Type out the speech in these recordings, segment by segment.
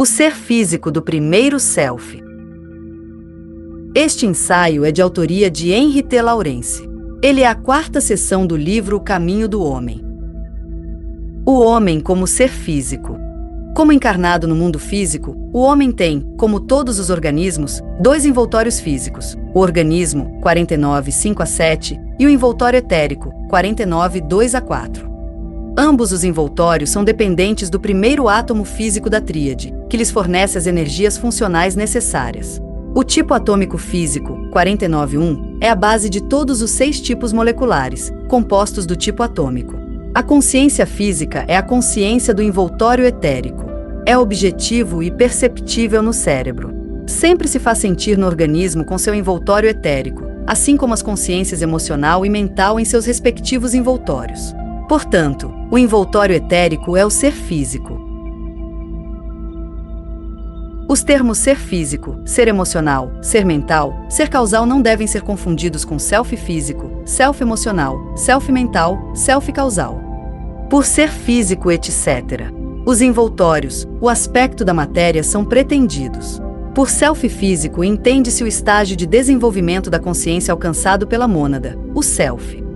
O ser físico do primeiro self. Este ensaio é de autoria de Henry T. Lawrence. Ele é a 4ª seção do livro O Caminho do Homem. O homem como ser físico. Como encarnado no mundo físico, o homem tem, como todos os organismos, 2 envoltórios físicos: o organismo, 49, 5-7, e o envoltório etérico, 49, 2-4. Ambos os envoltórios são dependentes do primeiro átomo físico da tríade, que lhes fornece as energias funcionais necessárias. O tipo atômico físico, 49.1, é a base de todos os 6 tipos moleculares, compostos do tipo atômico. A consciência física é a consciência do envoltório etérico. É objetivo e perceptível no cérebro. Sempre se faz sentir no organismo com seu envoltório etérico, assim como as consciências emocional e mental em seus respectivos envoltórios. Portanto, o envoltório etérico é o ser físico. Os termos ser físico, ser emocional, ser mental, ser causal não devem ser confundidos com self físico, self emocional, self mental, self causal. Por ser físico, etc., os envoltórios, o aspecto da matéria são pretendidos. Por self físico, entende-se o estágio de desenvolvimento da consciência alcançado pela mônada, o self.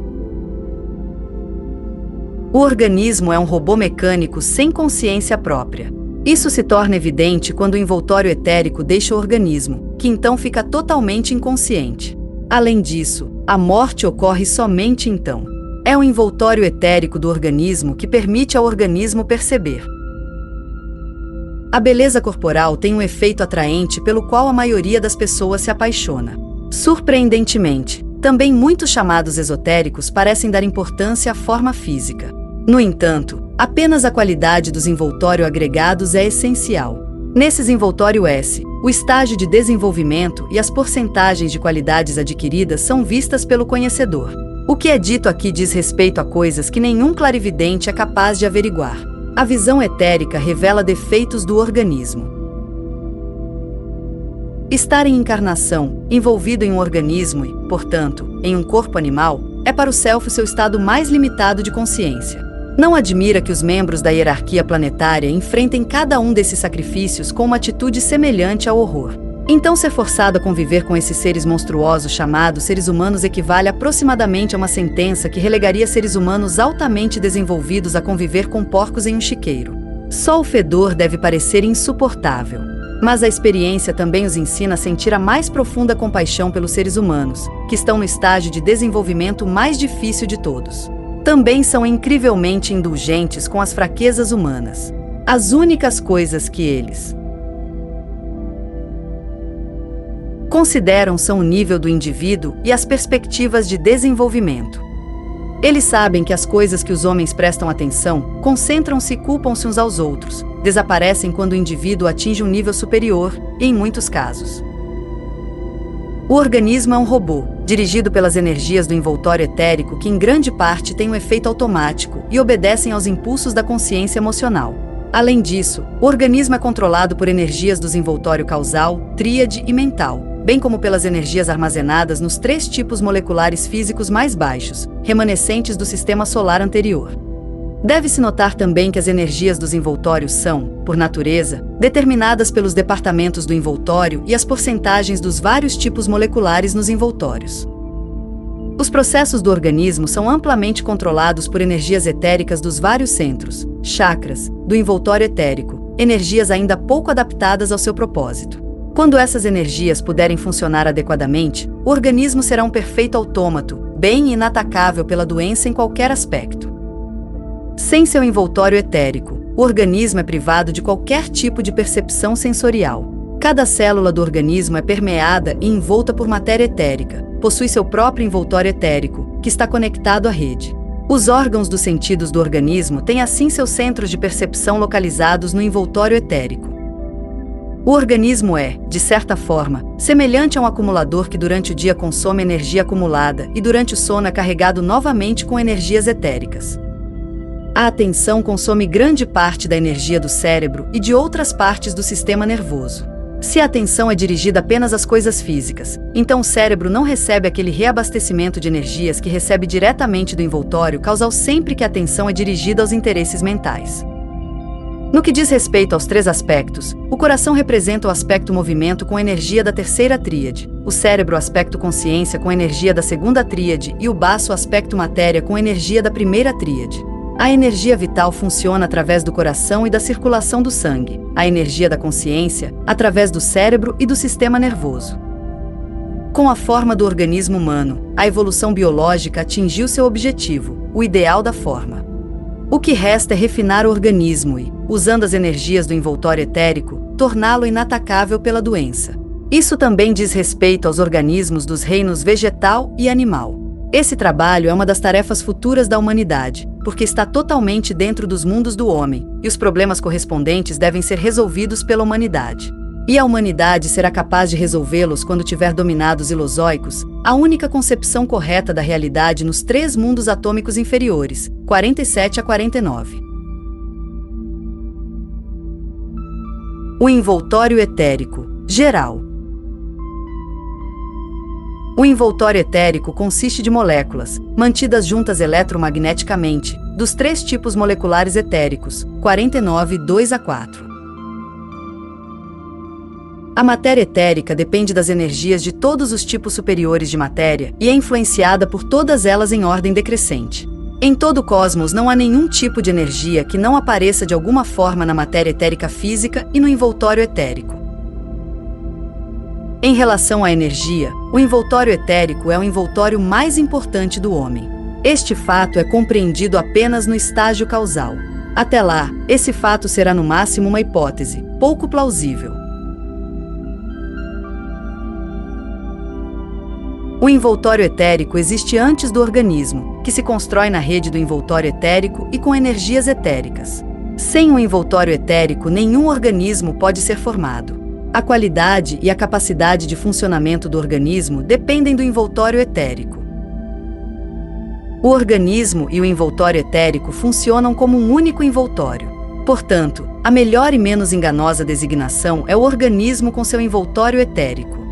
O organismo é um robô mecânico sem consciência própria. Isso se torna evidente quando o envoltório etérico deixa o organismo, que então fica totalmente inconsciente. Além disso, a morte ocorre somente então. É o envoltório etérico do organismo que permite ao organismo perceber. A beleza corporal tem um efeito atraente pelo qual a maioria das pessoas se apaixona. Surpreendentemente, também muitos chamados esotéricos parecem dar importância à forma física. No entanto, apenas a qualidade dos envoltórios agregados é essencial. Nesses envoltório S, o estágio de desenvolvimento e as porcentagens de qualidades adquiridas são vistas pelo conhecedor. O que é dito aqui diz respeito a coisas que nenhum clarividente é capaz de averiguar. A visão etérica revela defeitos do organismo. Estar em encarnação, envolvido em um organismo e, portanto, em um corpo animal, é para o self seu estado mais limitado de consciência. Não admira que os membros da hierarquia planetária enfrentem cada um desses sacrifícios com uma atitude semelhante ao horror. Então, ser forçado a conviver com esses seres monstruosos chamados seres humanos equivale aproximadamente a uma sentença que relegaria seres humanos altamente desenvolvidos a conviver com porcos em um chiqueiro. Só o fedor deve parecer insuportável. Mas a experiência também os ensina a sentir a mais profunda compaixão pelos seres humanos, que estão no estágio de desenvolvimento mais difícil de todos. Também são incrivelmente indulgentes com as fraquezas humanas. As únicas coisas que eles consideram são o nível do indivíduo e as perspectivas de desenvolvimento. Eles sabem que as coisas que os homens prestam atenção concentram-se e culpam-se uns aos outros, desaparecem quando o indivíduo atinge um nível superior, e em muitos casos. O organismo é um robô, dirigido pelas energias do envoltório etérico que em grande parte têm um efeito automático e obedecem aos impulsos da consciência emocional. Além disso, o organismo é controlado por energias dos envoltório causal, tríade e mental, bem como pelas energias armazenadas nos 3 tipos moleculares físicos mais baixos, remanescentes do sistema solar anterior. Deve-se notar também que as energias dos envoltórios são, por natureza, determinadas pelos departamentos do envoltório e as porcentagens dos vários tipos moleculares nos envoltórios. Os processos do organismo são amplamente controlados por energias etéricas dos vários centros, chakras, do envoltório etérico, energias ainda pouco adaptadas ao seu propósito. Quando essas energias puderem funcionar adequadamente, o organismo será um perfeito autômato, bem inatacável pela doença em qualquer aspecto. Sem seu envoltório etérico, o organismo é privado de qualquer tipo de percepção sensorial. Cada célula do organismo é permeada e envolta por matéria etérica, possui seu próprio envoltório etérico, que está conectado à rede. Os órgãos dos sentidos do organismo têm assim seus centros de percepção localizados no envoltório etérico. O organismo é, de certa forma, semelhante a um acumulador que durante o dia consome energia acumulada e durante o sono é carregado novamente com energias etéricas. A atenção consome grande parte da energia do cérebro e de outras partes do sistema nervoso. Se a atenção é dirigida apenas às coisas físicas, então o cérebro não recebe aquele reabastecimento de energias que recebe diretamente do envoltório causal sempre que a atenção é dirigida aos interesses mentais. No que diz respeito aos 3 aspectos, o coração representa o aspecto movimento com energia da terceira tríade, o cérebro o aspecto consciência com energia da segunda tríade e o baço o aspecto matéria com energia da primeira tríade. A energia vital funciona através do coração e da circulação do sangue, a energia da consciência, através do cérebro e do sistema nervoso. Com a forma do organismo humano, a evolução biológica atingiu seu objetivo, o ideal da forma. O que resta é refinar o organismo e, usando as energias do envoltório etérico, torná-lo inatacável pela doença. Isso também diz respeito aos organismos dos reinos vegetal e animal. Esse trabalho é uma das tarefas futuras da humanidade, porque está totalmente dentro dos mundos do homem, e os problemas correspondentes devem ser resolvidos pela humanidade. E a humanidade será capaz de resolvê-los quando tiver dominado os ilozoicos, a única concepção correta da realidade nos 3 mundos atômicos inferiores, 47 a 49. O envoltório etérico, geral. O envoltório etérico consiste de moléculas, mantidas juntas eletromagneticamente, dos 3 tipos moleculares etéricos, 49, 2 a 4. A matéria etérica depende das energias de todos os tipos superiores de matéria e é influenciada por todas elas em ordem decrescente. Em todo o cosmos não há nenhum tipo de energia que não apareça de alguma forma na matéria etérica física e no envoltório etérico. Em relação à energia, o envoltório etérico é o envoltório mais importante do homem. Este fato é compreendido apenas no estágio causal. Até lá, esse fato será no máximo uma hipótese, pouco plausível. O envoltório etérico existe antes do organismo, que se constrói na rede do envoltório etérico e com energias etéricas. Sem um envoltório etérico, nenhum organismo pode ser formado. A qualidade e a capacidade de funcionamento do organismo dependem do envoltório etérico. O organismo e o envoltório etérico funcionam como um único envoltório. Portanto, a melhor e menos enganosa designação é o organismo com seu envoltório etérico.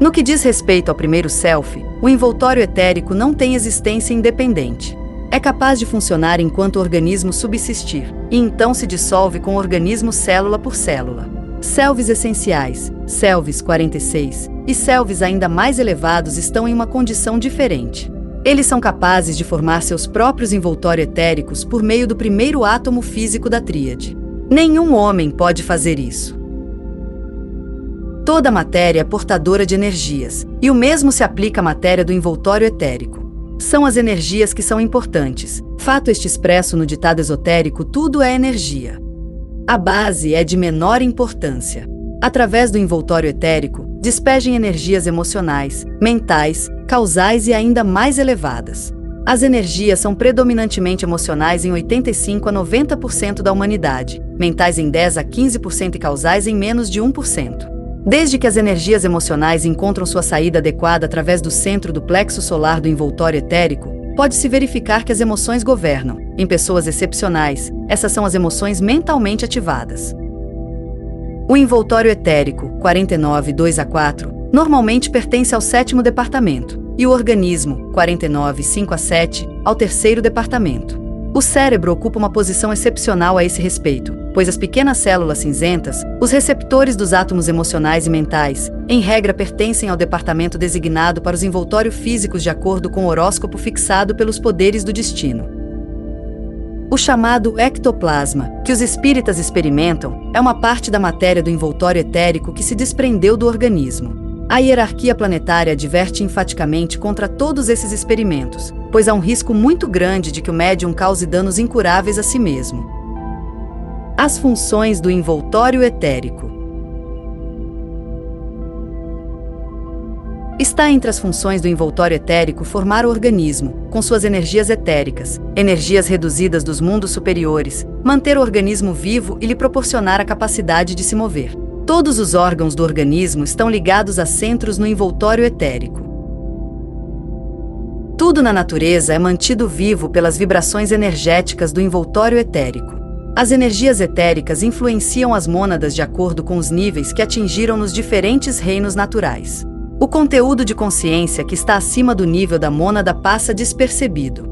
No que diz respeito ao primeiro self, o envoltório etérico não tem existência independente. É capaz de funcionar enquanto o organismo subsistir, e então se dissolve com o organismo célula por célula. Selves essenciais, selves 46, e selves ainda mais elevados estão em uma condição diferente. Eles são capazes de formar seus próprios envoltórios etéricos por meio do primeiro átomo físico da tríade. Nenhum homem pode fazer isso. Toda matéria é portadora de energias, e o mesmo se aplica à matéria do envoltório etérico. São as energias que são importantes. Fato este expresso no ditado esotérico: tudo é energia. A base é de menor importância. Através do envoltório etérico, despejem energias emocionais, mentais, causais e ainda mais elevadas. As energias são predominantemente emocionais em 85 a 90% da humanidade, mentais em 10 a 15% e causais em menos de 1%. Desde que as energias emocionais encontram sua saída adequada através do centro do plexo solar do envoltório etérico, pode-se verificar que as emoções governam. Em pessoas excepcionais, essas são as emoções mentalmente ativadas. O envoltório etérico, 49, 2 a 4, normalmente pertence ao 7º departamento, e o organismo, 49, 5 a 7, ao 3º departamento. O cérebro ocupa uma posição excepcional a esse respeito, pois as pequenas células cinzentas, os receptores dos átomos emocionais e mentais, em regra pertencem ao departamento designado para os envoltórios físicos de acordo com o horóscopo fixado pelos poderes do destino. O chamado ectoplasma, que os espíritas experimentam, é uma parte da matéria do envoltório etérico que se desprendeu do organismo. A hierarquia planetária adverte enfaticamente contra todos esses experimentos, pois há um risco muito grande de que o médium cause danos incuráveis a si mesmo. As funções do envoltório etérico. Está entre as funções do envoltório etérico formar o organismo, com suas energias etéricas, energias reduzidas dos mundos superiores, manter o organismo vivo e lhe proporcionar a capacidade de se mover. Todos os órgãos do organismo estão ligados a centros no envoltório etérico. Tudo na natureza é mantido vivo pelas vibrações energéticas do envoltório etérico. As energias etéricas influenciam as mônadas de acordo com os níveis que atingiram nos diferentes reinos naturais. O conteúdo de consciência que está acima do nível da mônada passa despercebido.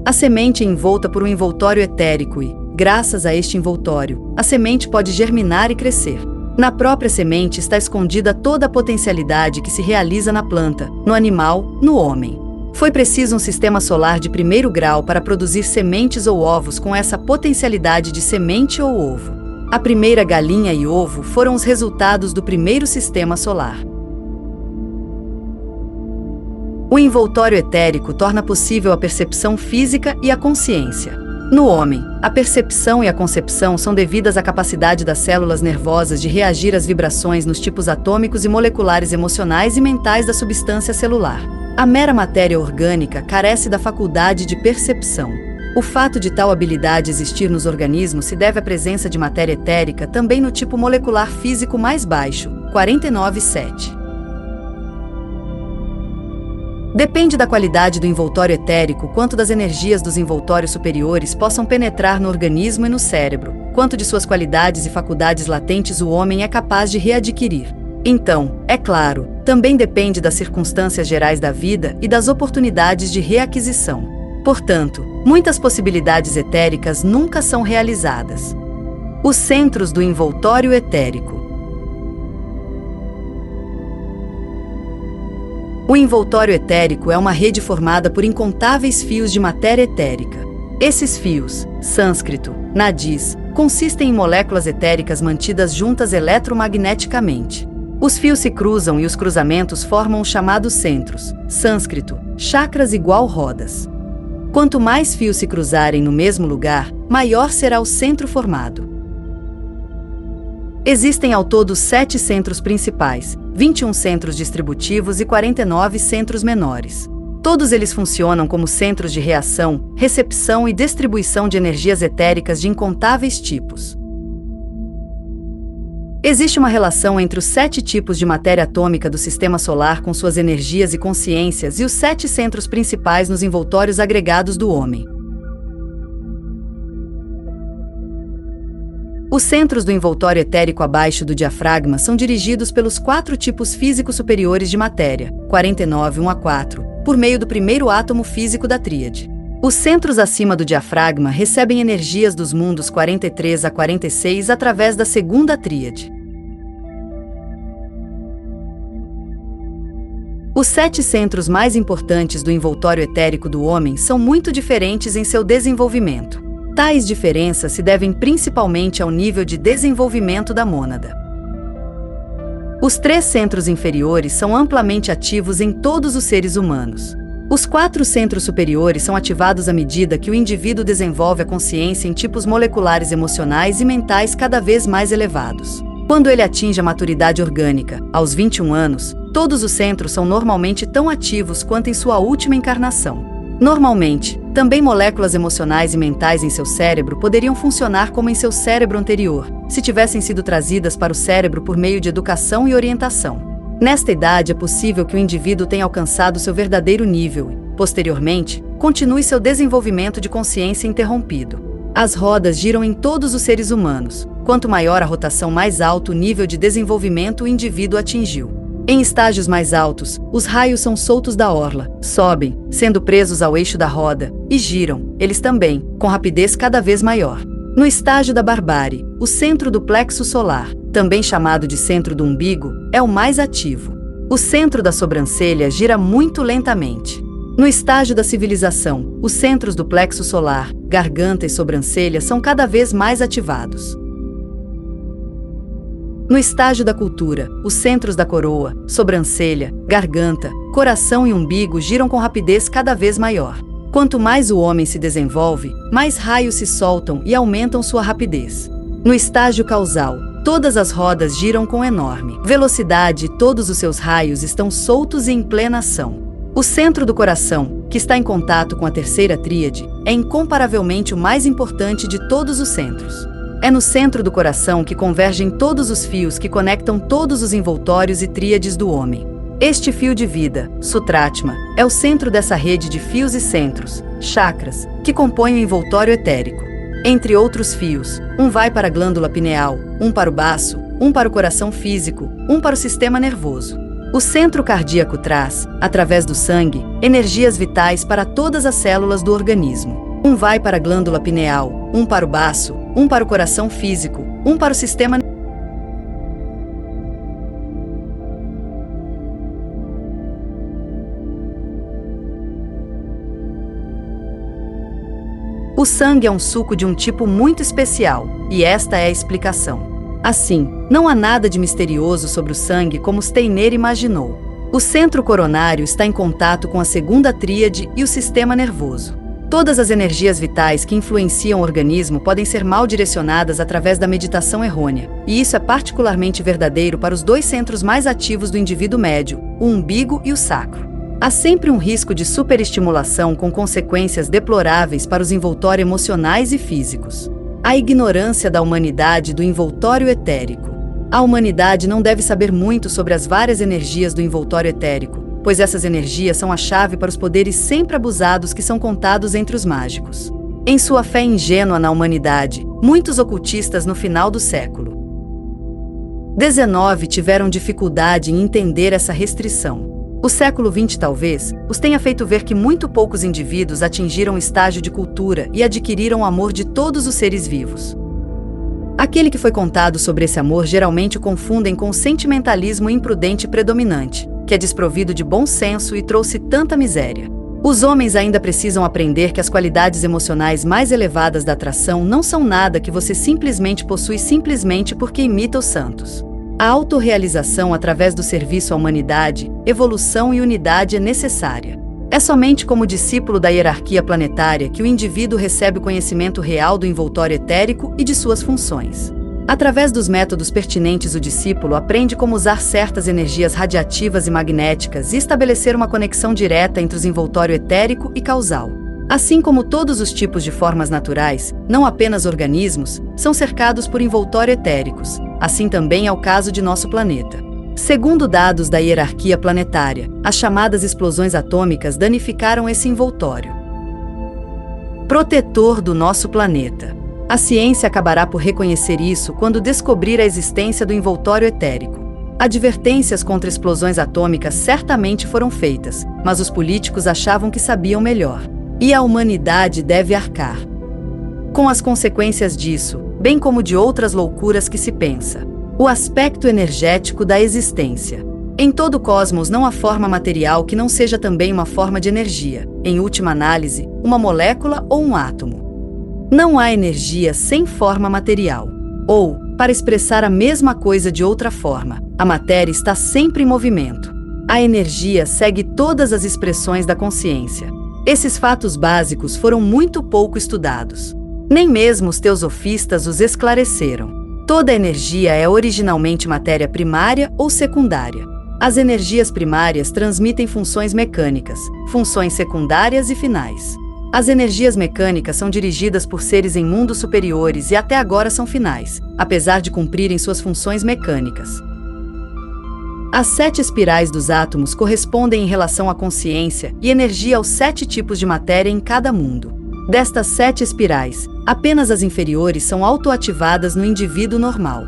A semente é envolta por um envoltório etérico e, graças a este envoltório, a semente pode germinar e crescer. Na própria semente está escondida toda a potencialidade que se realiza na planta, no animal, no homem. Foi preciso um sistema solar de primeiro grau para produzir sementes ou ovos com essa potencialidade de semente ou ovo. A primeira galinha e ovo foram os resultados do primeiro sistema solar. O envoltório etérico torna possível a percepção física e a consciência. No homem, a percepção e a concepção são devidas à capacidade das células nervosas de reagir às vibrações nos tipos atômicos e moleculares emocionais e mentais da substância celular. A mera matéria orgânica carece da faculdade de percepção. O fato de tal habilidade existir nos organismos se deve à presença de matéria etérica também no tipo molecular físico mais baixo, 49,7. Depende da qualidade do envoltório etérico quanto das energias dos envoltórios superiores possam penetrar no organismo e no cérebro, quanto de suas qualidades e faculdades latentes o homem é capaz de readquirir. Então, é claro, também depende das circunstâncias gerais da vida e das oportunidades de reaquisição. Portanto, muitas possibilidades etéricas nunca são realizadas. Os centros do envoltório etérico. O envoltório etérico é uma rede formada por incontáveis fios de matéria etérica. Esses fios, sânscrito, nadis, consistem em moléculas etéricas mantidas juntas eletromagneticamente. Os fios se cruzam e os cruzamentos formam os chamados centros, sânscrito, chakras igual rodas. Quanto mais fios se cruzarem no mesmo lugar, maior será o centro formado. Existem ao todo 7 centros principais, 21 centros distributivos e 49 centros menores. Todos eles funcionam como centros de reação, recepção e distribuição de energias etéricas de incontáveis tipos. Existe uma relação entre os 7 tipos de matéria atômica do Sistema Solar com suas energias e consciências e os 7 centros principais nos envoltórios agregados do homem. Os centros do envoltório etérico abaixo do diafragma são dirigidos pelos 4 tipos físicos superiores de matéria, 49, 1 a 4, por meio do primeiro átomo físico da tríade. Os centros acima do diafragma recebem energias dos mundos 43 a 46 através da segunda tríade. Os 7 centros mais importantes do envoltório etérico do homem são muito diferentes em seu desenvolvimento. Tais diferenças se devem principalmente ao nível de desenvolvimento da mônada. Os 3 centros inferiores são amplamente ativos em todos os seres humanos. Os 4 centros superiores são ativados à medida que o indivíduo desenvolve a consciência em tipos moleculares emocionais e mentais cada vez mais elevados. Quando ele atinge a maturidade orgânica, aos 21 anos, todos os centros são normalmente tão ativos quanto em sua última encarnação. Normalmente, também moléculas emocionais e mentais em seu cérebro poderiam funcionar como em seu cérebro anterior, se tivessem sido trazidas para o cérebro por meio de educação e orientação. Nesta idade é possível que o indivíduo tenha alcançado seu verdadeiro nível e, posteriormente, continue seu desenvolvimento de consciência interrompido. As rodas giram em todos os seres humanos. Quanto maior a rotação, mais alto o nível de desenvolvimento o indivíduo atingiu. Em estágios mais altos, os raios são soltos da orla, sobem, sendo presos ao eixo da roda, e giram, eles também, com rapidez cada vez maior. No estágio da barbárie, o centro do plexo solar, também chamado de centro do umbigo, é o mais ativo. O centro da sobrancelha gira muito lentamente. No estágio da civilização, os centros do plexo solar, garganta e sobrancelha são cada vez mais ativados. No estágio da cultura, os centros da coroa, sobrancelha, garganta, coração e umbigo giram com rapidez cada vez maior. Quanto mais o homem se desenvolve, mais raios se soltam e aumentam sua rapidez. No estágio causal, todas as rodas giram com enorme velocidade e todos os seus raios estão soltos e em plena ação. O centro do coração, que está em contato com a terceira tríade, é incomparavelmente o mais importante de todos os centros. É no centro do coração que convergem todos os fios que conectam todos os envoltórios e tríades do homem. Este fio de vida, Sutratma, é o centro dessa rede de fios e centros, chakras, que compõem o envoltório etérico. Entre outros fios, um vai para a glândula pineal, um para o baço, um para o coração físico, um para o sistema nervoso. O centro cardíaco traz, através do sangue, energias vitais para todas as células do organismo. Um vai para a glândula pineal, um para o baço, um para o coração físico, um para o sistema. O sangue é um suco de um tipo muito especial, e esta é a explicação. Assim, não há nada de misterioso sobre o sangue como Steiner imaginou. O centro coronário está em contato com a segunda tríade e o sistema nervoso. Todas as energias vitais que influenciam o organismo podem ser mal direcionadas através da meditação errônea, e isso é particularmente verdadeiro para os dois centros mais ativos do indivíduo médio, o umbigo e o sacro. Há sempre um risco de superestimulação com consequências deploráveis para os envoltórios emocionais e físicos. A ignorância da humanidade do envoltório etérico. A humanidade não deve saber muito sobre as várias energias do envoltório etérico, pois essas energias são a chave para os poderes sempre abusados que são contados entre os mágicos. Em sua fé ingênua na humanidade, muitos ocultistas no final do século XIX tiveram dificuldade em entender essa restrição. O século XX talvez os tenha feito ver que muito poucos indivíduos atingiram o estágio de cultura e adquiriram o amor de todos os seres vivos. Aquele que foi contado sobre esse amor geralmente o confundem com o sentimentalismo imprudente predominante, que é desprovido de bom senso e trouxe tanta miséria. Os homens ainda precisam aprender que as qualidades emocionais mais elevadas da atração não são nada que você simplesmente possui simplesmente porque imita os santos. A autorrealização através do serviço à humanidade, evolução e unidade é necessária. É somente como discípulo da hierarquia planetária que o indivíduo recebe o conhecimento real do envoltório etérico e de suas funções. Através dos métodos pertinentes, o discípulo aprende como usar certas energias radiativas e magnéticas e estabelecer uma conexão direta entre os envoltório etérico e causal. Assim como todos os tipos de formas naturais, não apenas organismos, são cercados por envoltório etéricos. Assim também é o caso de nosso planeta. Segundo dados da hierarquia planetária, as chamadas explosões atômicas danificaram esse envoltório protetor do nosso planeta. A ciência acabará por reconhecer isso quando descobrir a existência do envoltório etérico. Advertências contra explosões atômicas certamente foram feitas, mas os políticos achavam que sabiam melhor. E a humanidade deve arcar com as consequências disso, bem como de outras loucuras que se pensa. O aspecto energético da existência. Em todo o cosmos não há forma material que não seja também uma forma de energia, em última análise, uma molécula ou um átomo. Não há energia sem forma material. Ou, para expressar a mesma coisa de outra forma, a matéria está sempre em movimento. A energia segue todas as expressões da consciência. Esses fatos básicos foram muito pouco estudados. Nem mesmo os teosofistas os esclareceram. Toda energia é originalmente matéria primária ou secundária. As energias primárias transmitem funções mecânicas, funções secundárias e finais. As energias mecânicas são dirigidas por seres em mundos superiores e até agora são finais, apesar de cumprirem suas funções mecânicas. As 7 espirais dos átomos correspondem em relação à consciência e energia aos 7 tipos de matéria em cada mundo. Destas 7 espirais, apenas as inferiores são autoativadas no indivíduo normal.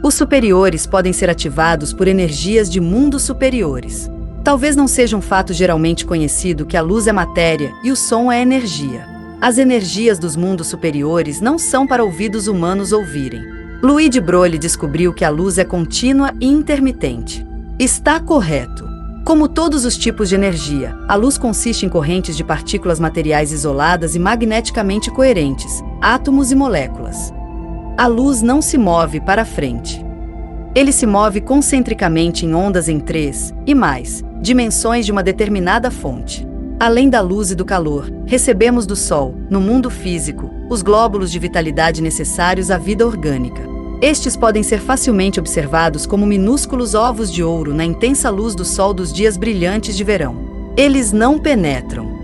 Os superiores podem ser ativados por energias de mundos superiores. Talvez não seja um fato geralmente conhecido que a luz é matéria e o som é energia. As energias dos mundos superiores não são para ouvidos humanos ouvirem. Louis de Broglie descobriu que a luz é contínua e intermitente. Está correto. Como todos os tipos de energia, a luz consiste em correntes de partículas materiais isoladas e magneticamente coerentes, átomos e moléculas. A luz não se move para frente. Ele se move concentricamente em ondas em 3, e mais, dimensões de uma determinada fonte. Além da luz e do calor, recebemos do Sol, no mundo físico, os glóbulos de vitalidade necessários à vida orgânica. Estes podem ser facilmente observados como minúsculos ovos de ouro na intensa luz do sol dos dias brilhantes de verão. Eles não penetram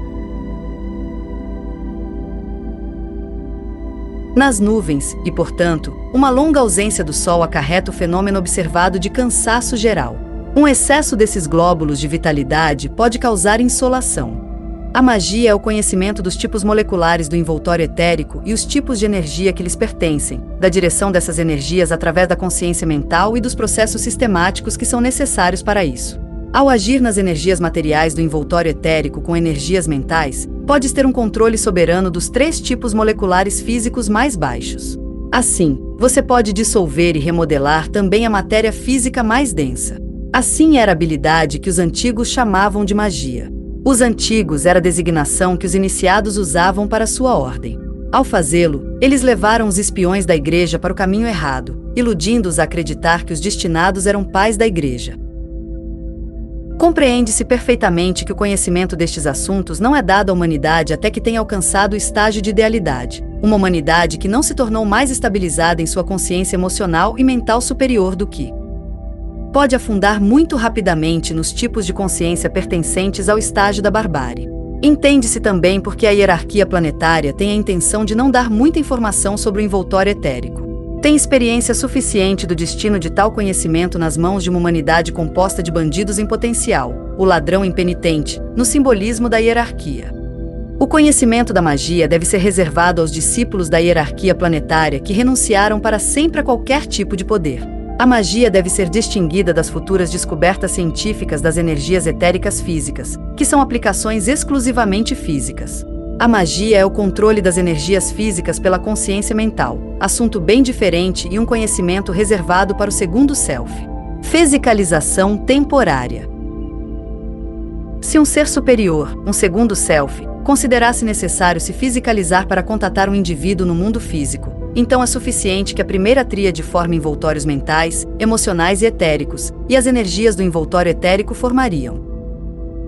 nas nuvens e, portanto, uma longa ausência do sol acarreta o fenômeno observado de cansaço geral. Um excesso desses glóbulos de vitalidade pode causar insolação. A magia é o conhecimento dos tipos moleculares do envoltório etérico e os tipos de energia que lhes pertencem, da direção dessas energias através da consciência mental e dos processos sistemáticos que são necessários para isso. Ao agir nas energias materiais do envoltório etérico com energias mentais, podes ter um controle soberano dos 3 tipos moleculares físicos mais baixos. Assim, você pode dissolver e remodelar também a matéria física mais densa. Assim era a habilidade que os antigos chamavam de magia. Os antigos era a designação que os iniciados usavam para sua ordem. Ao fazê-lo, eles levaram os espiões da igreja para o caminho errado, iludindo-os a acreditar que os destinados eram pais da igreja. Compreende-se perfeitamente que o conhecimento destes assuntos não é dado à humanidade até que tenha alcançado o estágio de idealidade, uma humanidade que não se tornou mais estabilizada em sua consciência emocional e mental superior do que pode afundar muito rapidamente nos tipos de consciência pertencentes ao estágio da barbárie. Entende-se também porque a hierarquia planetária tem a intenção de não dar muita informação sobre o envoltório etérico. Tem experiência suficiente do destino de tal conhecimento nas mãos de uma humanidade composta de bandidos em potencial, o ladrão impenitente, no simbolismo da hierarquia. O conhecimento da magia deve ser reservado aos discípulos da hierarquia planetária que renunciaram para sempre a qualquer tipo de poder. A magia deve ser distinguida das futuras descobertas científicas das energias etéricas físicas, que são aplicações exclusivamente físicas. A magia é o controle das energias físicas pela consciência mental, assunto bem diferente e um conhecimento reservado para o segundo self. Fisicalização temporária. Se um ser superior, um segundo self, considerasse necessário se fisicalizar para contatar um indivíduo no mundo físico, então é suficiente que a primeira tríade forme envoltórios mentais, emocionais e etéricos, e as energias do envoltório etérico formariam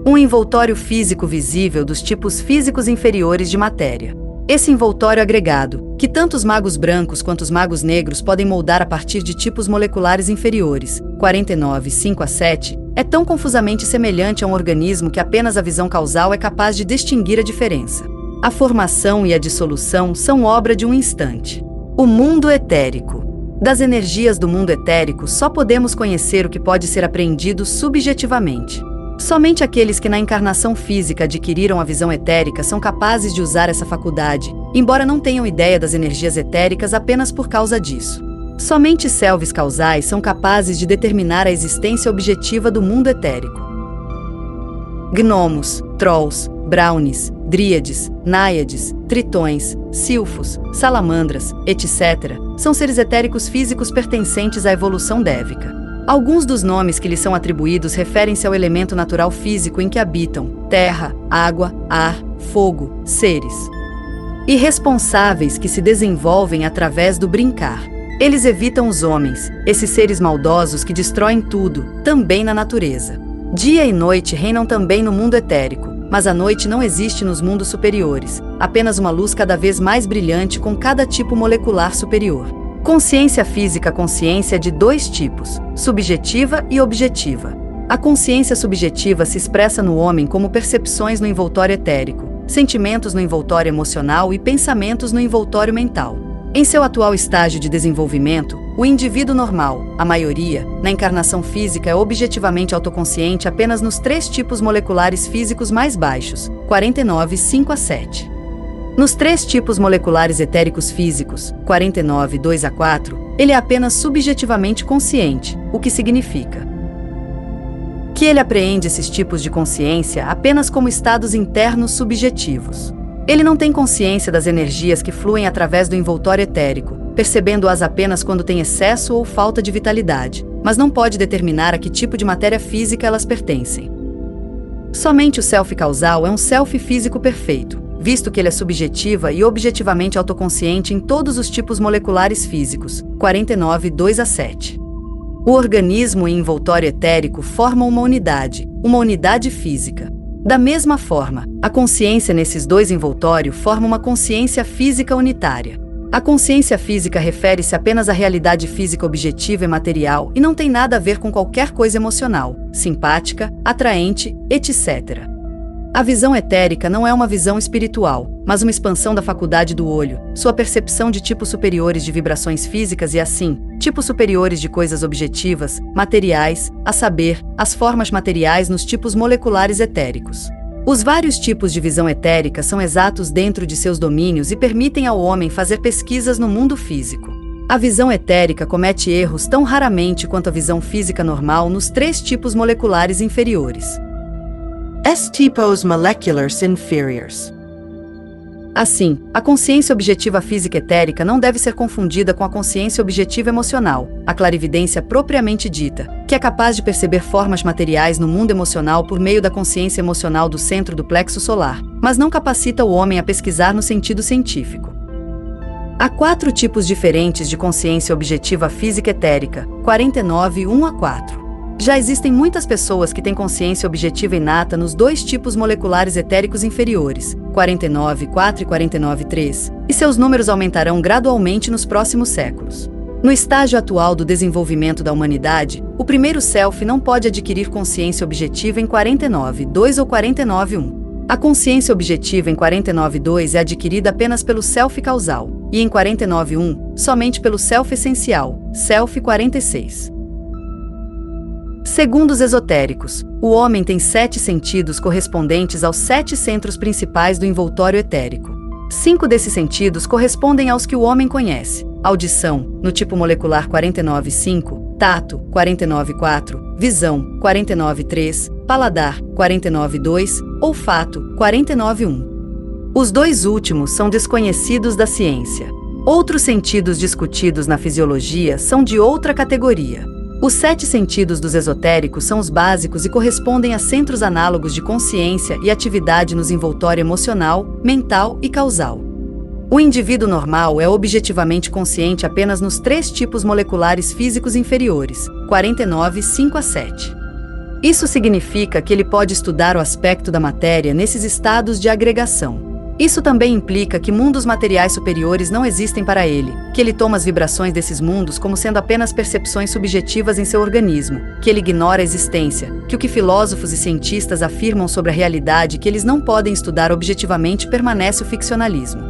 um envoltório físico visível dos tipos físicos inferiores de matéria. Esse envoltório agregado, que tanto os magos brancos quanto os magos negros podem moldar a partir de tipos moleculares inferiores, 49, 5 a 7, é tão confusamente semelhante a um organismo que apenas a visão causal é capaz de distinguir a diferença. A formação e a dissolução são obra de um instante. O mundo etérico. Das energias do mundo etérico só podemos conhecer o que pode ser apreendido subjetivamente. Somente aqueles que na encarnação física adquiriram a visão etérica são capazes de usar essa faculdade, embora não tenham ideia das energias etéricas apenas por causa disso. Somente selves causais são capazes de determinar a existência objetiva do mundo etérico. Gnomos, trolls, brownies, dríades, náiades, tritões, silfos, salamandras, etc., são seres etéricos físicos pertencentes à evolução dévica. Alguns dos nomes que lhes são atribuídos referem-se ao elemento natural físico em que habitam: terra, água, ar, fogo, seres irresponsáveis que se desenvolvem através do brincar. Eles evitam os homens, esses seres maldosos que destroem tudo, também na natureza. Dia e noite reinam também no mundo etérico, mas a noite não existe nos mundos superiores, apenas uma luz cada vez mais brilhante com cada tipo molecular superior. Consciência física. Consciência de 2 tipos, subjetiva e objetiva. A consciência subjetiva se expressa no homem como percepções no envoltório etérico, sentimentos no envoltório emocional e pensamentos no envoltório mental. Em seu atual estágio de desenvolvimento, o indivíduo normal, a maioria, na encarnação física é objetivamente autoconsciente apenas nos 3 tipos moleculares físicos mais baixos, 49, 5 a 7. Nos 3 tipos moleculares etéricos físicos, 49, 2 a 4, ele é apenas subjetivamente consciente, o que significa que ele apreende esses tipos de consciência apenas como estados internos subjetivos. Ele não tem consciência das energias que fluem através do envoltório etérico, percebendo-as apenas quando tem excesso ou falta de vitalidade, mas não pode determinar a que tipo de matéria física elas pertencem. Somente o self causal é um self físico perfeito, visto que ele é subjetiva e objetivamente autoconsciente em todos os tipos moleculares físicos, 49, 2 a 7. O organismo e envoltório etérico formam uma unidade física. Da mesma forma, a consciência nesses 2 envoltórios forma uma consciência física unitária. A consciência física refere-se apenas à realidade física objetiva e material e não tem nada a ver com qualquer coisa emocional, simpática, atraente, etc. A visão etérica não é uma visão espiritual, mas uma expansão da faculdade do olho, sua percepção de tipos superiores de vibrações físicas e assim, tipos superiores de coisas objetivas, materiais, a saber, as formas materiais nos tipos moleculares etéricos. Os vários tipos de visão etérica são exatos dentro de seus domínios e permitem ao homem fazer pesquisas no mundo físico. A visão etérica comete erros tão raramente quanto a visão física normal nos 3 tipos moleculares inferiores. Tipos moleculares inferiores. Assim, a consciência objetiva física etérica não deve ser confundida com a consciência objetiva emocional, a clarividência propriamente dita, que é capaz de perceber formas materiais no mundo emocional por meio da consciência emocional do centro do plexo solar, mas não capacita o homem a pesquisar no sentido científico. Há 4 tipos diferentes de consciência objetiva física etérica, 49 1 a 4. Já existem muitas pessoas que têm consciência objetiva inata nos 2 tipos moleculares etéricos inferiores, 49.4 e 49.3, e seus números aumentarão gradualmente nos próximos séculos. No estágio atual do desenvolvimento da humanidade, o primeiro self não pode adquirir consciência objetiva em 49.2 ou 49.1. A consciência objetiva em 49.2 é adquirida apenas pelo self causal, e em 49.1, somente pelo self essencial, self 46. Segundo os esotéricos, o homem tem 7 sentidos correspondentes aos 7 centros principais do envoltório etérico. 5 desses sentidos correspondem aos que o homem conhece: audição, no tipo molecular 49.5, tato, 49.4, visão, 49.3, paladar, 49.2, olfato, 49.1. Os 2 últimos são desconhecidos da ciência. Outros sentidos discutidos na fisiologia são de outra categoria. Os 7 sentidos dos esotéricos são os básicos e correspondem a centros análogos de consciência e atividade nos envoltório emocional, mental e causal. O indivíduo normal é objetivamente consciente apenas nos 3 tipos moleculares físicos inferiores, 49, 5 a 7. Isso significa que ele pode estudar o aspecto da matéria nesses estados de agregação. Isso também implica que mundos materiais superiores não existem para ele, que ele toma as vibrações desses mundos como sendo apenas percepções subjetivas em seu organismo, que ele ignora a existência, que o que filósofos e cientistas afirmam sobre a realidade que eles não podem estudar objetivamente permanece o ficcionalismo.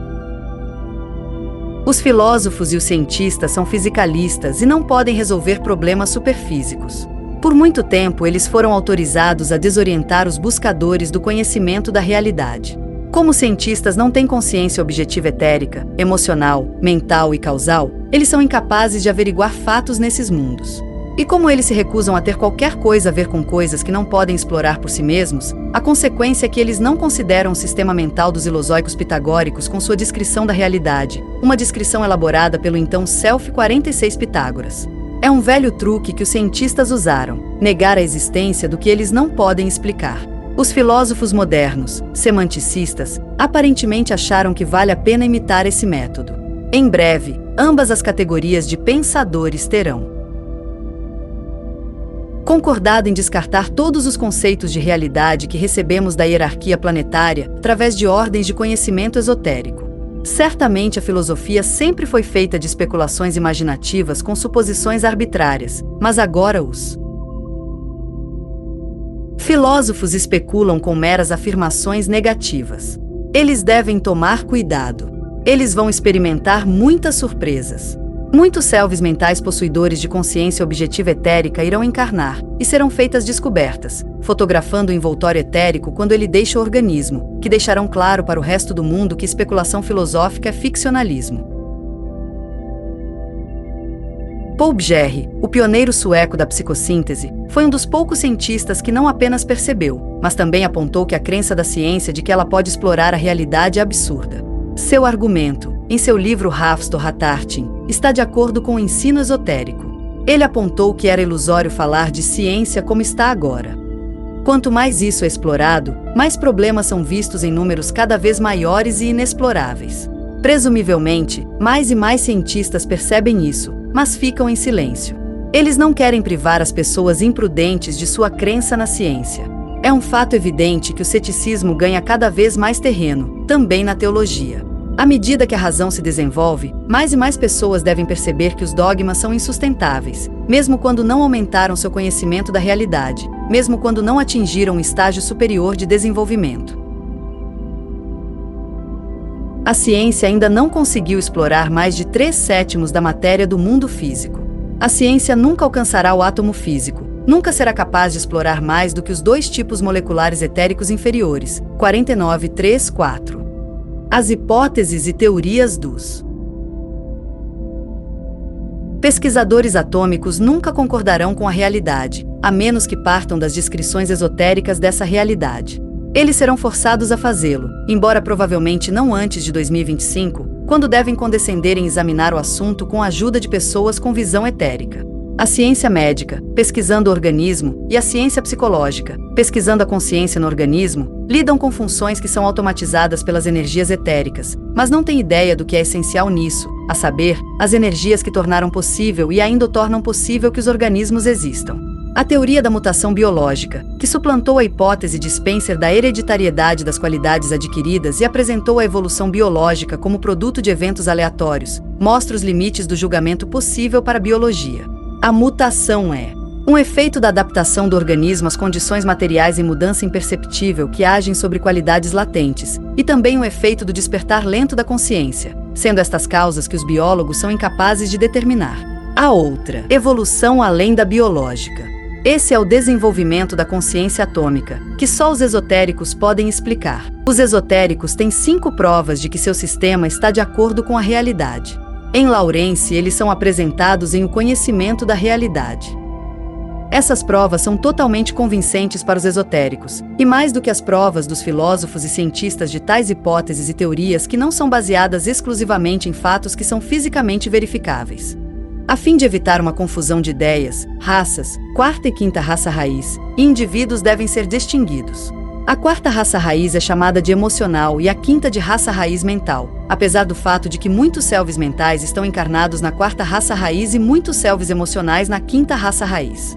Os filósofos e os cientistas são fisicalistas e não podem resolver problemas superfísicos. Por muito tempo, eles foram autorizados a desorientar os buscadores do conhecimento da realidade. Como os cientistas não têm consciência objetiva etérica, emocional, mental e causal, eles são incapazes de averiguar fatos nesses mundos. E como eles se recusam a ter qualquer coisa a ver com coisas que não podem explorar por si mesmos, a consequência é que eles não consideram o sistema mental dos ilozoicos pitagóricos com sua descrição da realidade, uma descrição elaborada pelo então Self 46 Pitágoras. É um velho truque que os cientistas usaram, negar a existência do que eles não podem explicar. Os filósofos modernos, semanticistas, aparentemente acharam que vale a pena imitar esse método. Em breve, ambas as categorias de pensadores terão concordado em descartar todos os conceitos de realidade que recebemos da hierarquia planetária através de ordens de conhecimento esotérico. Certamente a filosofia sempre foi feita de especulações imaginativas com suposições arbitrárias, mas agora os filósofos especulam com meras afirmações negativas. Eles devem tomar cuidado. Eles vão experimentar muitas surpresas. Muitos selves mentais possuidores de consciência objetiva etérica irão encarnar, e serão feitas descobertas, fotografando o envoltório etérico quando ele deixa o organismo, que deixarão claro para o resto do mundo que especulação filosófica é ficcionalismo. Paul Bjerre, o pioneiro sueco da psicossíntese, foi um dos poucos cientistas que não apenas percebeu, mas também apontou que a crença da ciência de que ela pode explorar a realidade é absurda. Seu argumento, em seu livro Hafstårartin, está de acordo com o ensino esotérico. Ele apontou que era ilusório falar de ciência como está agora. Quanto mais isso é explorado, mais problemas são vistos em números cada vez maiores e inexploráveis. Presumivelmente, mais e mais cientistas percebem isso, mas ficam em silêncio. Eles não querem privar as pessoas imprudentes de sua crença na ciência. É um fato evidente que o ceticismo ganha cada vez mais terreno, também na teologia. À medida que a razão se desenvolve, mais e mais pessoas devem perceber que os dogmas são insustentáveis, mesmo quando não aumentaram seu conhecimento da realidade, mesmo quando não atingiram um estágio superior de desenvolvimento. A ciência ainda não conseguiu explorar mais de 3/7 da matéria do mundo físico. A ciência nunca alcançará o átomo físico, nunca será capaz de explorar mais do que os 2 tipos moleculares etéricos inferiores, 49, 3, 4. As hipóteses e teorias dos Pesquisadores atômicos nunca concordarão com a realidade, a menos que partam das descrições esotéricas dessa realidade. Eles serão forçados a fazê-lo, embora provavelmente não antes de 2025, quando devem condescender em examinar o assunto com a ajuda de pessoas com visão etérica. A ciência médica, pesquisando o organismo, e a ciência psicológica, pesquisando a consciência no organismo, lidam com funções que são automatizadas pelas energias etéricas, mas não têm ideia do que é essencial nisso, a saber, as energias que tornaram possível e ainda tornam possível que os organismos existam. A teoria da mutação biológica, que suplantou a hipótese de Spencer da hereditariedade das qualidades adquiridas e apresentou a evolução biológica como produto de eventos aleatórios, mostra os limites do julgamento possível para a biologia. A mutação é um efeito da adaptação do organismo às condições materiais em mudança imperceptível que agem sobre qualidades latentes, e também um efeito do despertar lento da consciência, sendo estas causas que os biólogos são incapazes de determinar. A outra, evolução além da biológica. Esse é o desenvolvimento da consciência atômica, que só os esotéricos podem explicar. Os esotéricos têm 5 provas de que seu sistema está de acordo com a realidade. Em Lawrence, eles são apresentados em O Conhecimento da Realidade. Essas provas são totalmente convincentes para os esotéricos, e mais do que as provas dos filósofos e cientistas de tais hipóteses e teorias que não são baseadas exclusivamente em fatos que são fisicamente verificáveis. A fim de evitar uma confusão de ideias, raças, quarta e quinta raça raiz, e indivíduos devem ser distinguidos. A quarta raça raiz é chamada de emocional e a quinta de raça raiz mental, apesar do fato de que muitos selves mentais estão encarnados na quarta raça raiz e muitos selves emocionais na quinta raça raiz.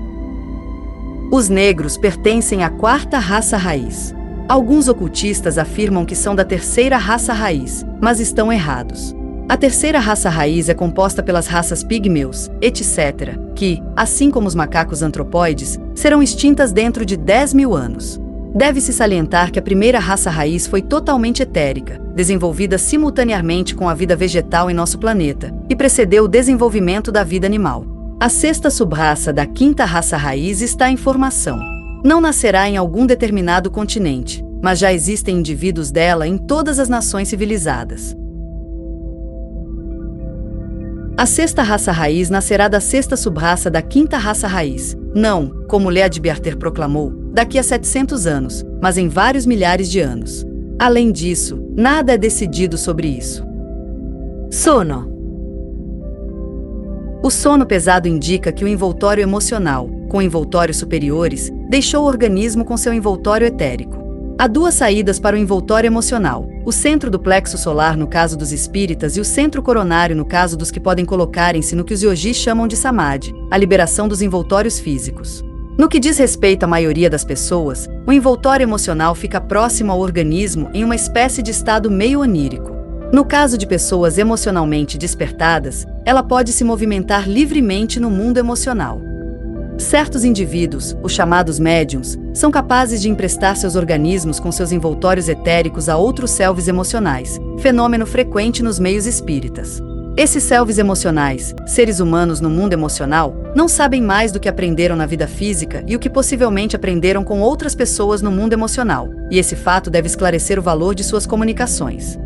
Os negros pertencem à quarta raça raiz. Alguns ocultistas afirmam que são da terceira raça raiz, mas estão errados. A terceira raça raiz é composta pelas raças pigmeus, etc., que, assim como os macacos antropóides, serão extintas dentro de 10.000 anos. Deve-se salientar que a primeira raça raiz foi totalmente etérica, desenvolvida simultaneamente com a vida vegetal em nosso planeta, e precedeu o desenvolvimento da vida animal. A sexta subraça da quinta raça raiz está em formação. Não nascerá em algum determinado continente, mas já existem indivíduos dela em todas as nações civilizadas. A sexta raça raiz nascerá da sexta subraça da quinta raça raiz, não, como Lead Biarter proclamou, daqui a 700 anos, mas em vários milhares de anos. Além disso, nada é decidido sobre isso. Sono. O sono pesado indica que o envoltório emocional, com envoltórios superiores, deixou o organismo com seu envoltório etérico. Há 2 saídas para o envoltório emocional: o centro do plexo solar no caso dos espíritas e o centro coronário no caso dos que podem colocarem-se no que os yogis chamam de samadhi, a liberação dos envoltórios físicos. No que diz respeito à maioria das pessoas, o envoltório emocional fica próximo ao organismo em uma espécie de estado meio onírico. No caso de pessoas emocionalmente despertadas, ela pode se movimentar livremente no mundo emocional. Certos indivíduos, os chamados médiums, são capazes de emprestar seus organismos com seus envoltórios etéricos a outros selves emocionais, fenômeno frequente nos meios espíritas. Esses selves emocionais, seres humanos no mundo emocional, não sabem mais do que aprenderam na vida física e o que possivelmente aprenderam com outras pessoas no mundo emocional, e esse fato deve esclarecer o valor de suas comunicações.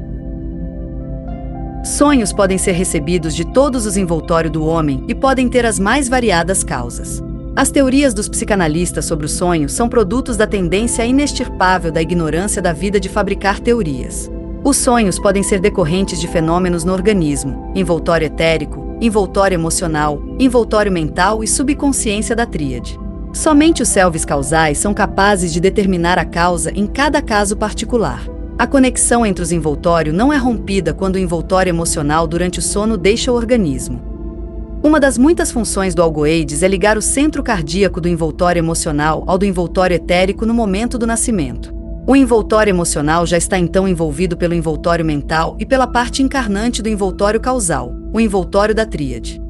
Sonhos podem ser recebidos de todos os envoltórios do homem e podem ter as mais variadas causas. As teorias dos psicanalistas sobre o sonho são produtos da tendência inextirpável da ignorância da vida de fabricar teorias. Os sonhos podem ser decorrentes de fenômenos no organismo: envoltório etérico, envoltório emocional, envoltório mental e subconsciência da tríade. Somente os selves causais são capazes de determinar a causa em cada caso particular. A conexão entre os envoltórios não é rompida quando o envoltório emocional durante o sono deixa o organismo. Uma das muitas funções do algoides é ligar o centro cardíaco do envoltório emocional ao do envoltório etérico no momento do nascimento. O envoltório emocional já está então envolvido pelo envoltório mental e pela parte encarnante do envoltório causal, o envoltório da tríade.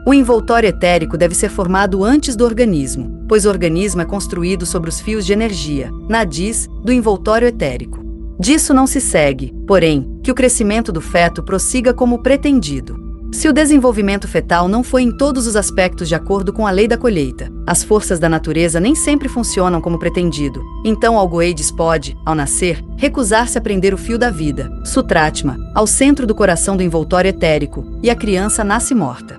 O envoltório etérico deve ser formado antes do organismo, pois o organismo é construído sobre os fios de energia, nadis, do envoltório etérico. Disso não se segue, porém, que o crescimento do feto prossiga como pretendido. Se o desenvolvimento fetal não foi em todos os aspectos de acordo com a lei da colheita, as forças da natureza nem sempre funcionam como pretendido, então o algoides pode, ao nascer, recusar-se a prender o fio da vida, Sutratma, ao centro do coração do envoltório etérico, e a criança nasce morta.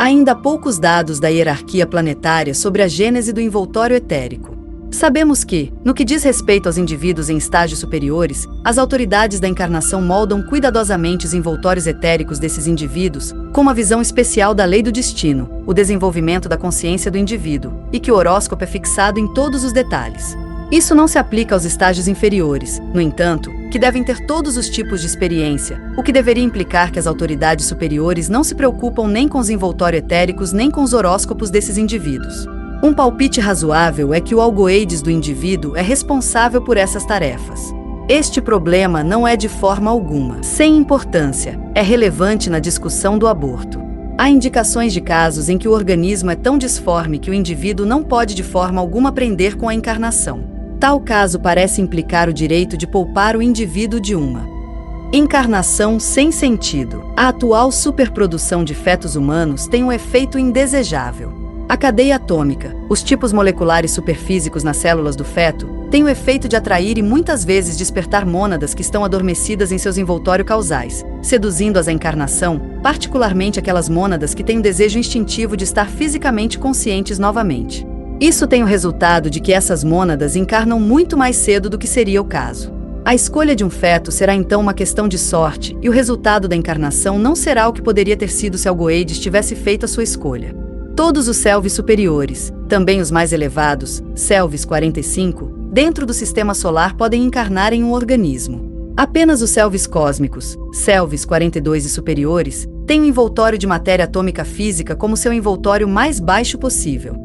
Ainda há poucos dados da hierarquia planetária sobre a gênese do envoltório etérico. Sabemos que, no que diz respeito aos indivíduos em estágios superiores, as autoridades da encarnação moldam cuidadosamente os envoltórios etéricos desses indivíduos, com uma visão especial da lei do destino, o desenvolvimento da consciência do indivíduo, e que o horóscopo é fixado em todos os detalhes. Isso não se aplica aos estágios inferiores, no entanto, que devem ter todos os tipos de experiência, o que deveria implicar que as autoridades superiores não se preocupam nem com os envoltórios etéricos nem com os horóscopos desses indivíduos. Um palpite razoável é que o algoeides do indivíduo é responsável por essas tarefas. Este problema não é de forma alguma sem importância, é relevante na discussão do aborto. Há indicações de casos em que o organismo é tão disforme que o indivíduo não pode de forma alguma aprender com a encarnação. Tal caso parece implicar o direito de poupar o indivíduo de uma encarnação sem sentido. A atual superprodução de fetos humanos tem um efeito indesejável. A cadeia atômica, os tipos moleculares superfísicos nas células do feto, têm o efeito de atrair e muitas vezes despertar mônadas que estão adormecidas em seus envoltórios causais, seduzindo-as à encarnação, particularmente aquelas mônadas que têm o desejo instintivo de estar fisicamente conscientes novamente. Isso tem o resultado de que essas mônadas encarnam muito mais cedo do que seria o caso. A escolha de um feto será então uma questão de sorte, e o resultado da encarnação não será o que poderia ter sido se algoeides tivesse feito a sua escolha. Todos os selves superiores, também os mais elevados, selves 45, dentro do sistema solar podem encarnar em um organismo. Apenas os selves cósmicos, selves 42 e superiores, têm um envoltório de matéria atômica física como seu envoltório mais baixo possível.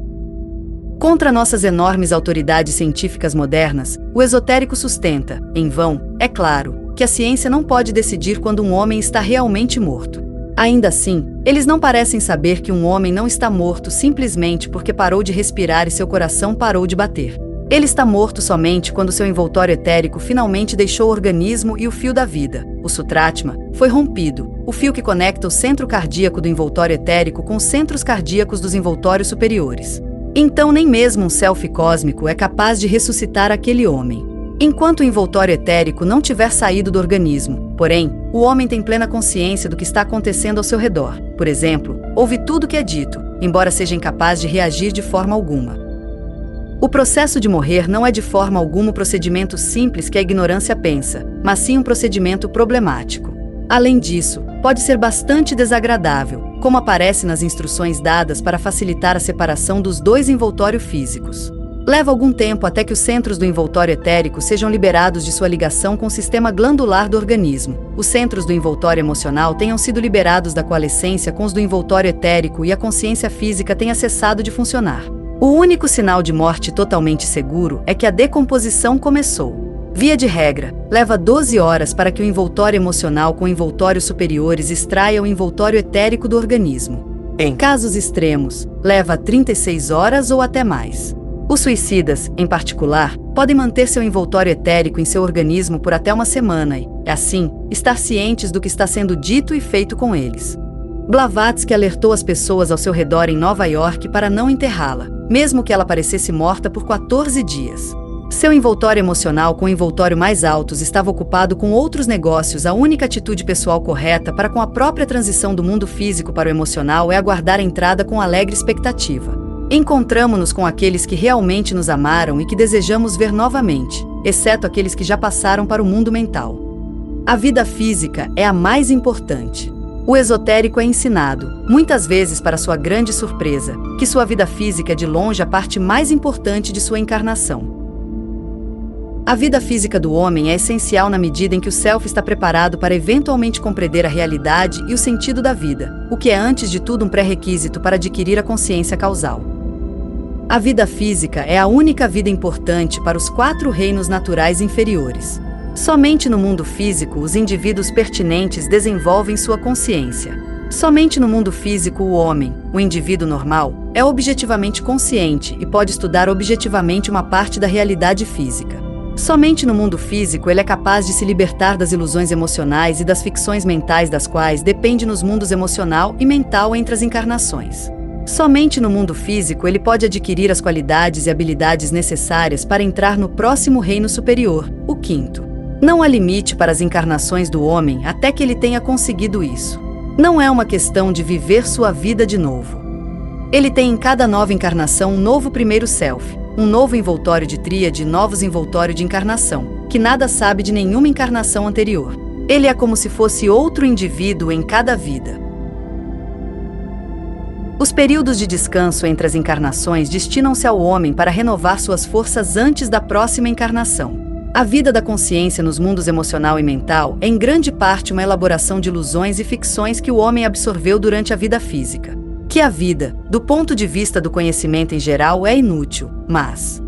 Contra nossas enormes autoridades científicas modernas, o esotérico sustenta, em vão, é claro, que a ciência não pode decidir quando um homem está realmente morto. Ainda assim, eles não parecem saber que um homem não está morto simplesmente porque parou de respirar e seu coração parou de bater. Ele está morto somente quando seu envoltório etérico finalmente deixou o organismo e o fio da vida, o sutratma, foi rompido, o fio que conecta o centro cardíaco do envoltório etérico com os centros cardíacos dos envoltórios superiores. Então nem mesmo um self cósmico é capaz de ressuscitar aquele homem. Enquanto o envoltório etérico não tiver saído do organismo, porém, o homem tem plena consciência do que está acontecendo ao seu redor. Por exemplo, ouve tudo o que é dito, embora seja incapaz de reagir de forma alguma. O processo de morrer não é de forma alguma o procedimento simples que a ignorância pensa, mas sim um procedimento problemático. Além disso, pode ser bastante desagradável, como aparece nas instruções dadas para facilitar a separação dos dois envoltórios físicos. Leva algum tempo até que os centros do envoltório etérico sejam liberados de sua ligação com o sistema glandular do organismo. Os centros do envoltório emocional tenham sido liberados da coalescência com os do envoltório etérico e a consciência física tenha cessado de funcionar. O único sinal de morte totalmente seguro é que a decomposição começou. Via de regra, leva 12 horas para que o envoltório emocional com envoltórios superiores extraia o envoltório etérico do organismo. Em casos extremos, leva 36 horas ou até mais. Os suicidas, em particular, podem manter seu envoltório etérico em seu organismo por até uma semana e, assim, estar cientes do que está sendo dito e feito com eles. Blavatsky alertou as pessoas ao seu redor em Nova York para não enterrá-la, mesmo que ela parecesse morta por 14 dias. Seu envoltório emocional com o envoltório mais altos estava ocupado com outros negócios. A única atitude pessoal correta para com a própria transição do mundo físico para o emocional é aguardar a entrada com alegre expectativa. Encontramo-nos com aqueles que realmente nos amaram e que desejamos ver novamente, exceto aqueles que já passaram para o mundo mental. A vida física é a mais importante. O esotérico é ensinado, muitas vezes para sua grande surpresa, que sua vida física é de longe a parte mais importante de sua encarnação. A vida física do homem é essencial na medida em que o self está preparado para eventualmente compreender a realidade e o sentido da vida, o que é antes de tudo um pré-requisito para adquirir a consciência causal. A vida física é a única vida importante para os 4 reinos naturais inferiores. Somente no mundo físico os indivíduos pertinentes desenvolvem sua consciência. Somente no mundo físico o homem, o indivíduo normal, é objetivamente consciente e pode estudar objetivamente uma parte da realidade física. Somente no mundo físico ele é capaz de se libertar das ilusões emocionais e das ficções mentais das quais depende nos mundos emocional e mental entre as encarnações. Somente no mundo físico ele pode adquirir as qualidades e habilidades necessárias para entrar no próximo reino superior, o 5º. Não há limite para as encarnações do homem até que ele tenha conseguido isso. Não é uma questão de viver sua vida de novo. Ele tem em cada nova encarnação um novo primeiro self, um novo envoltório de tríade e novos envoltório de encarnação, que nada sabe de nenhuma encarnação anterior. Ele é como se fosse outro indivíduo em cada vida. Os períodos de descanso entre as encarnações destinam-se ao homem para renovar suas forças antes da próxima encarnação. A vida da consciência nos mundos emocional e mental é em grande parte uma elaboração de ilusões e ficções que o homem absorveu durante a vida física. Que a vida, do ponto de vista do conhecimento em geral, é inútil, mas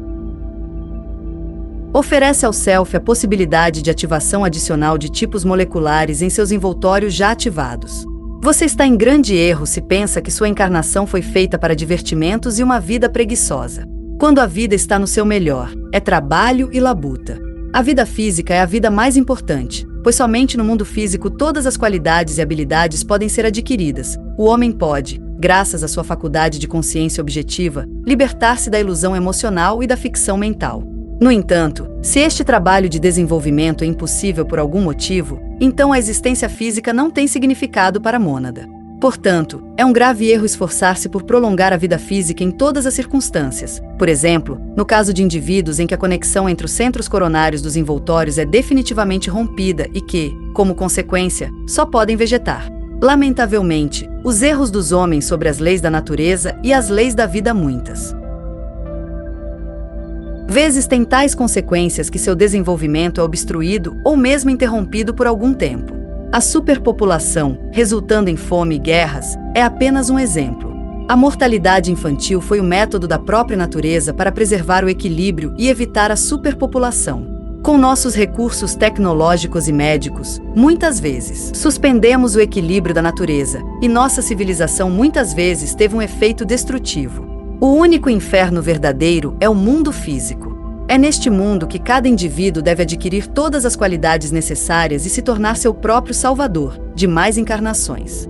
oferece ao self a possibilidade de ativação adicional de tipos moleculares em seus envoltórios já ativados. Você está em grande erro se pensa que sua encarnação foi feita para divertimentos e uma vida preguiçosa. Quando a vida está no seu melhor, é trabalho e labuta. A vida física é a vida mais importante, pois somente no mundo físico todas as qualidades e habilidades podem ser adquiridas. O homem pode, graças à sua faculdade de consciência objetiva, libertar-se da ilusão emocional e da ficção mental. No entanto, se este trabalho de desenvolvimento é impossível por algum motivo, então a existência física não tem significado para a mônada. Portanto, é um grave erro esforçar-se por prolongar a vida física em todas as circunstâncias. Por exemplo, no caso de indivíduos em que a conexão entre os centros coronários dos envoltórios é definitivamente rompida e que, como consequência, só podem vegetar. Lamentavelmente, os erros dos homens sobre as leis da natureza e as leis da vida muitas vezes têm tais consequências que seu desenvolvimento é obstruído ou mesmo interrompido por algum tempo. A superpopulação, resultando em fome e guerras, é apenas um exemplo. A mortalidade infantil foi o método da própria natureza para preservar o equilíbrio e evitar a superpopulação. Com nossos recursos tecnológicos e médicos, muitas vezes, suspendemos o equilíbrio da natureza, e nossa civilização muitas vezes teve um efeito destrutivo. O único inferno verdadeiro é o mundo físico. É neste mundo que cada indivíduo deve adquirir todas as qualidades necessárias e se tornar seu próprio salvador, de mais encarnações.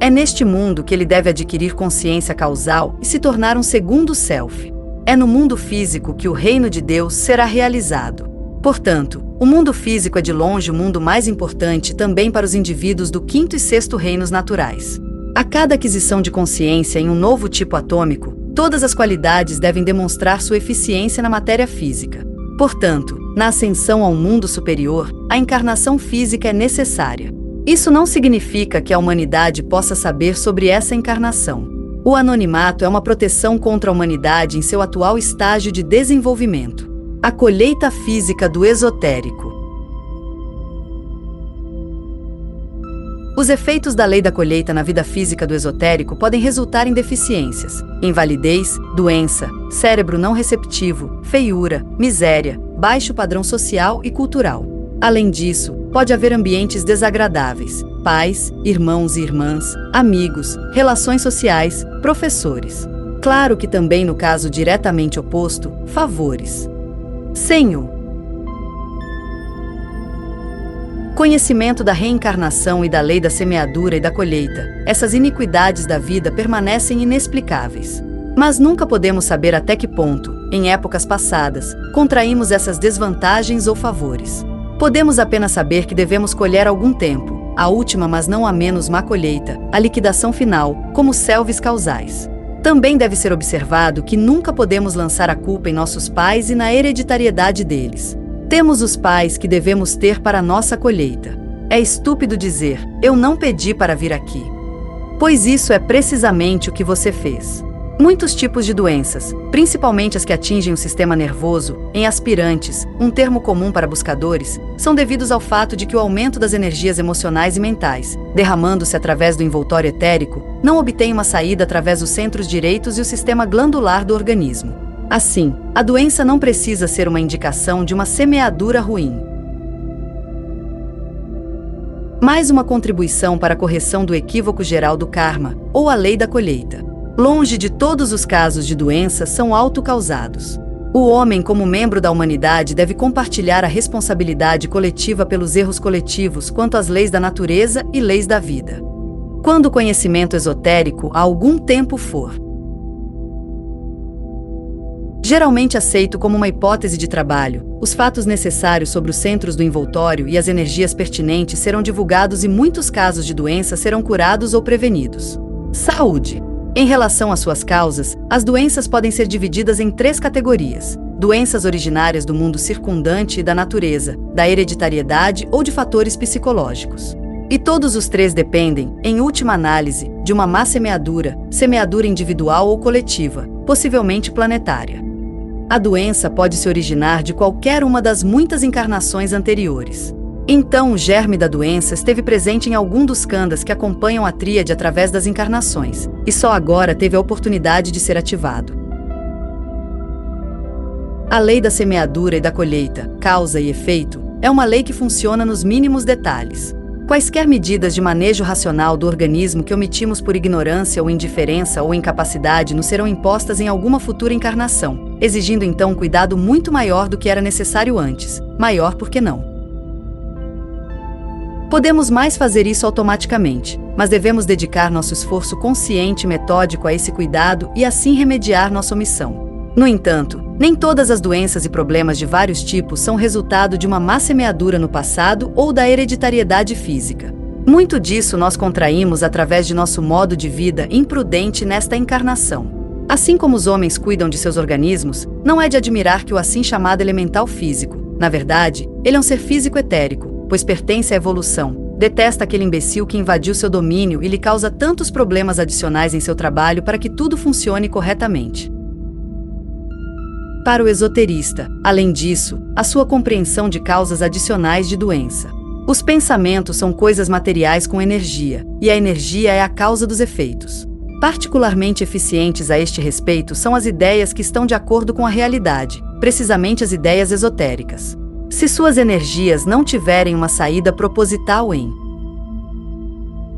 É neste mundo que ele deve adquirir consciência causal e se tornar um segundo self. É no mundo físico que o reino de Deus será realizado. Portanto, o mundo físico é de longe o mundo mais importante também para os indivíduos do quinto e sexto reinos naturais. A cada aquisição de consciência em um novo tipo atômico, todas as qualidades devem demonstrar sua eficiência na matéria física. Portanto, na ascensão ao mundo superior, a encarnação física é necessária. Isso não significa que a humanidade possa saber sobre essa encarnação. O anonimato é uma proteção contra a humanidade em seu atual estágio de desenvolvimento. A colheita física do esotérico. Os efeitos da lei da colheita na vida física do esotérico podem resultar em deficiências, invalidez, doença, cérebro não receptivo, feiura, miséria, baixo padrão social e cultural. Além disso, pode haver ambientes desagradáveis, pais, irmãos e irmãs, amigos, relações sociais, professores. Claro que também no caso diretamente oposto, favores. Senhor. Conhecimento da reencarnação e da lei da semeadura e da colheita, essas iniquidades da vida permanecem inexplicáveis. Mas nunca podemos saber até que ponto, em épocas passadas, contraímos essas desvantagens ou favores. Podemos apenas saber que devemos colher algum tempo, a última mas não a menos má colheita, a liquidação final, como selves causais. Também deve ser observado que nunca podemos lançar a culpa em nossos pais e na hereditariedade deles. Temos os pais que devemos ter para a nossa colheita. É estúpido dizer, eu não pedi para vir aqui. Pois isso é precisamente o que você fez. Muitos tipos de doenças, principalmente as que atingem o sistema nervoso, em aspirantes, um termo comum para buscadores, são devidos ao fato de que o aumento das energias emocionais e mentais, derramando-se através do envoltório etérico, não obtém uma saída através dos centros direitos e o sistema glandular do organismo. Assim, a doença não precisa ser uma indicação de uma semeadura ruim. Mais uma contribuição para a correção do equívoco geral do karma, ou a lei da colheita. Longe de todos os casos de doença são autocausados. O homem, como membro da humanidade, deve compartilhar a responsabilidade coletiva pelos erros coletivos quanto às leis da natureza e leis da vida. Quando o conhecimento esotérico há algum tempo for Geralmente aceito como uma hipótese de trabalho, os fatos necessários sobre os centros do envoltório e as energias pertinentes serão divulgados e muitos casos de doença serão curados ou prevenidos. Saúde. Em relação às suas causas, as doenças podem ser divididas em 3 categorias: doenças originárias do mundo circundante e da natureza, da hereditariedade ou de fatores psicológicos. E todos os 3 dependem, em última análise, de uma má semeadura individual ou coletiva, possivelmente planetária. A doença pode se originar de qualquer uma das muitas encarnações anteriores. Então, o germe da doença esteve presente em algum dos khandas que acompanham a tríade através das encarnações, e só agora teve a oportunidade de ser ativado. A lei da semeadura e da colheita, causa e efeito, é uma lei que funciona nos mínimos detalhes. Quaisquer medidas de manejo racional do organismo que omitimos por ignorância ou indiferença ou incapacidade nos serão impostas em alguma futura encarnação, exigindo então um cuidado muito maior do que era necessário antes, maior porque não. Podemos mais fazer isso automaticamente, mas devemos dedicar nosso esforço consciente e metódico a esse cuidado e assim remediar nossa omissão. No entanto, nem todas as doenças e problemas de vários tipos são resultado de uma má semeadura no passado ou da hereditariedade física. Muito disso nós contraímos através de nosso modo de vida imprudente nesta encarnação. Assim como os homens cuidam de seus organismos, não é de admirar que o assim chamado elemental físico, na verdade, ele é um ser físico etérico, pois pertence à evolução, detesta aquele imbecil que invadiu seu domínio e lhe causa tantos problemas adicionais em seu trabalho para que tudo funcione corretamente. Para o esoterista, além disso, a sua compreensão de causas adicionais de doença. Os pensamentos são coisas materiais com energia, e a energia é a causa dos efeitos. Particularmente eficientes a este respeito são as ideias que estão de acordo com a realidade, precisamente as ideias esotéricas. Se suas energias não tiverem uma saída proposital em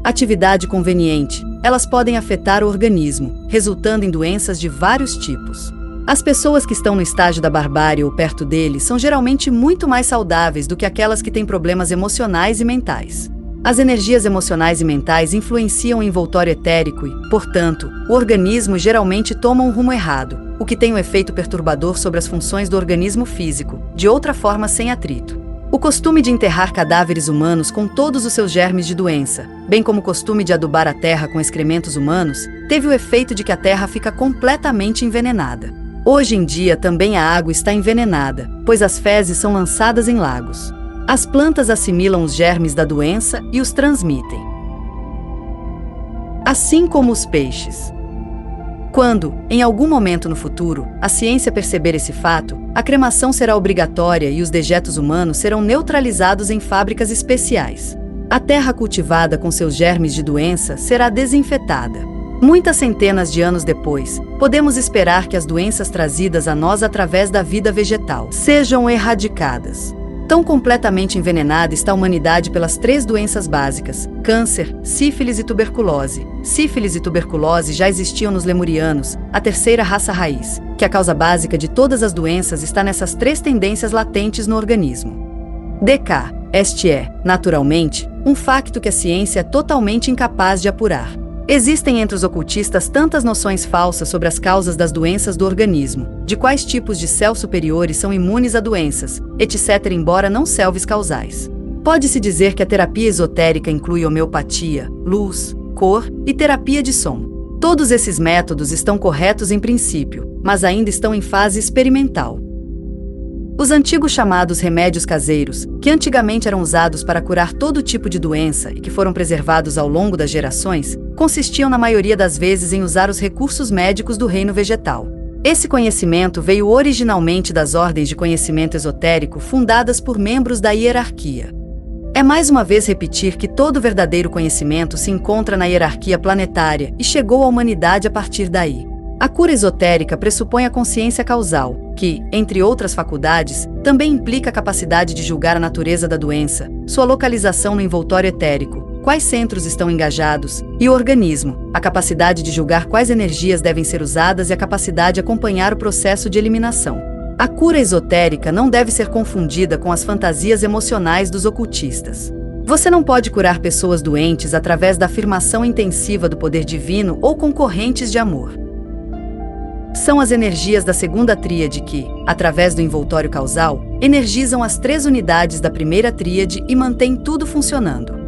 atividade conveniente, elas podem afetar o organismo, resultando em doenças de vários tipos. As pessoas que estão no estágio da barbárie ou perto dele são geralmente muito mais saudáveis do que aquelas que têm problemas emocionais e mentais. As energias emocionais e mentais influenciam o envoltório etérico e, portanto, o organismo geralmente toma um rumo errado, o que tem um efeito perturbador sobre as funções do organismo físico, de outra forma sem atrito. O costume de enterrar cadáveres humanos com todos os seus germes de doença, bem como o costume de adubar a terra com excrementos humanos, teve o efeito de que a terra fica completamente envenenada. Hoje em dia também a água está envenenada, pois as fezes são lançadas em lagos. As plantas assimilam os germes da doença e os transmitem. Assim como os peixes. Quando, em algum momento no futuro, a ciência perceber esse fato, a cremação será obrigatória e os dejetos humanos serão neutralizados em fábricas especiais. A terra cultivada com seus germes de doença será desinfetada. Muitas centenas de anos depois, podemos esperar que as doenças trazidas a nós através da vida vegetal sejam erradicadas. Tão completamente envenenada está a humanidade pelas 3 doenças básicas: câncer, sífilis e tuberculose. Sífilis e tuberculose já existiam nos lemurianos, a terceira raça raiz, que a causa básica de todas as doenças está nessas 3 tendências latentes no organismo. DK, este é, naturalmente, um facto que a ciência é totalmente incapaz de apurar. Existem entre os ocultistas tantas noções falsas sobre as causas das doenças do organismo, de quais tipos de céus superiores são imunes a doenças, etc., embora não selves causais. Pode-se dizer que a terapia esotérica inclui homeopatia, luz, cor e terapia de som. Todos esses métodos estão corretos em princípio, mas ainda estão em fase experimental. Os antigos chamados remédios caseiros, que antigamente eram usados para curar todo tipo de doença e que foram preservados ao longo das gerações, consistiam na maioria das vezes em usar os recursos médicos do reino vegetal. Esse conhecimento veio originalmente das ordens de conhecimento esotérico fundadas por membros da hierarquia. É mais uma vez repetir que todo verdadeiro conhecimento se encontra na hierarquia planetária e chegou à humanidade a partir daí. A cura esotérica pressupõe a consciência causal, que, entre outras faculdades, também implica a capacidade de julgar a natureza da doença, sua localização no envoltório etérico, quais centros estão engajados, e o organismo, a capacidade de julgar quais energias devem ser usadas e a capacidade de acompanhar o processo de eliminação. A cura esotérica não deve ser confundida com as fantasias emocionais dos ocultistas. Você não pode curar pessoas doentes através da afirmação intensiva do poder divino ou com correntes de amor. São as energias da segunda tríade que, através do envoltório causal, energizam as 3 unidades da primeira tríade e mantêm tudo funcionando.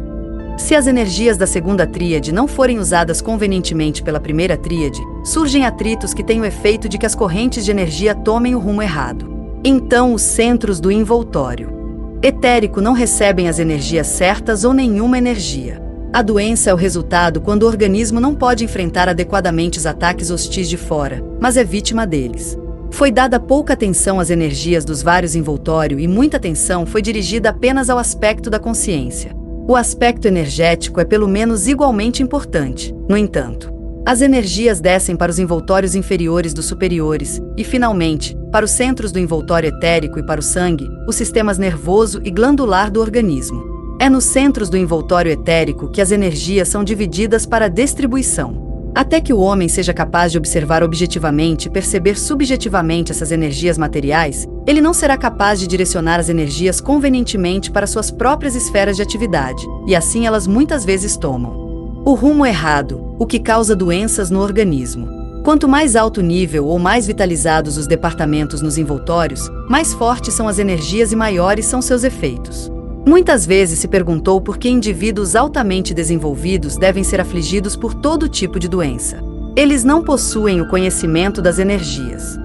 Se as energias da segunda tríade não forem usadas convenientemente pela primeira tríade, surgem atritos que têm o efeito de que as correntes de energia tomem o rumo errado. Então, os centros do envoltório etérico não recebem as energias certas ou nenhuma energia. A doença é o resultado quando o organismo não pode enfrentar adequadamente os ataques hostis de fora, mas é vítima deles. Foi dada pouca atenção às energias dos vários envoltórios e muita atenção foi dirigida apenas ao aspecto da consciência. O aspecto energético é pelo menos igualmente importante. No entanto, as energias descem para os envoltórios inferiores dos superiores e, finalmente, para os centros do envoltório etérico e para o sangue, os sistemas nervoso e glandular do organismo. É nos centros do envoltório etérico que as energias são divididas para distribuição. Até que o homem seja capaz de observar objetivamente e perceber subjetivamente essas energias materiais, ele não será capaz de direcionar as energias convenientemente para suas próprias esferas de atividade, e assim elas muitas vezes tomam o rumo errado, o que causa doenças no organismo. Quanto mais alto nível ou mais vitalizados os departamentos nos envoltórios, mais fortes são as energias e maiores são seus efeitos. Muitas vezes se perguntou por que indivíduos altamente desenvolvidos devem ser afligidos por todo tipo de doença. Eles não possuem o conhecimento das energias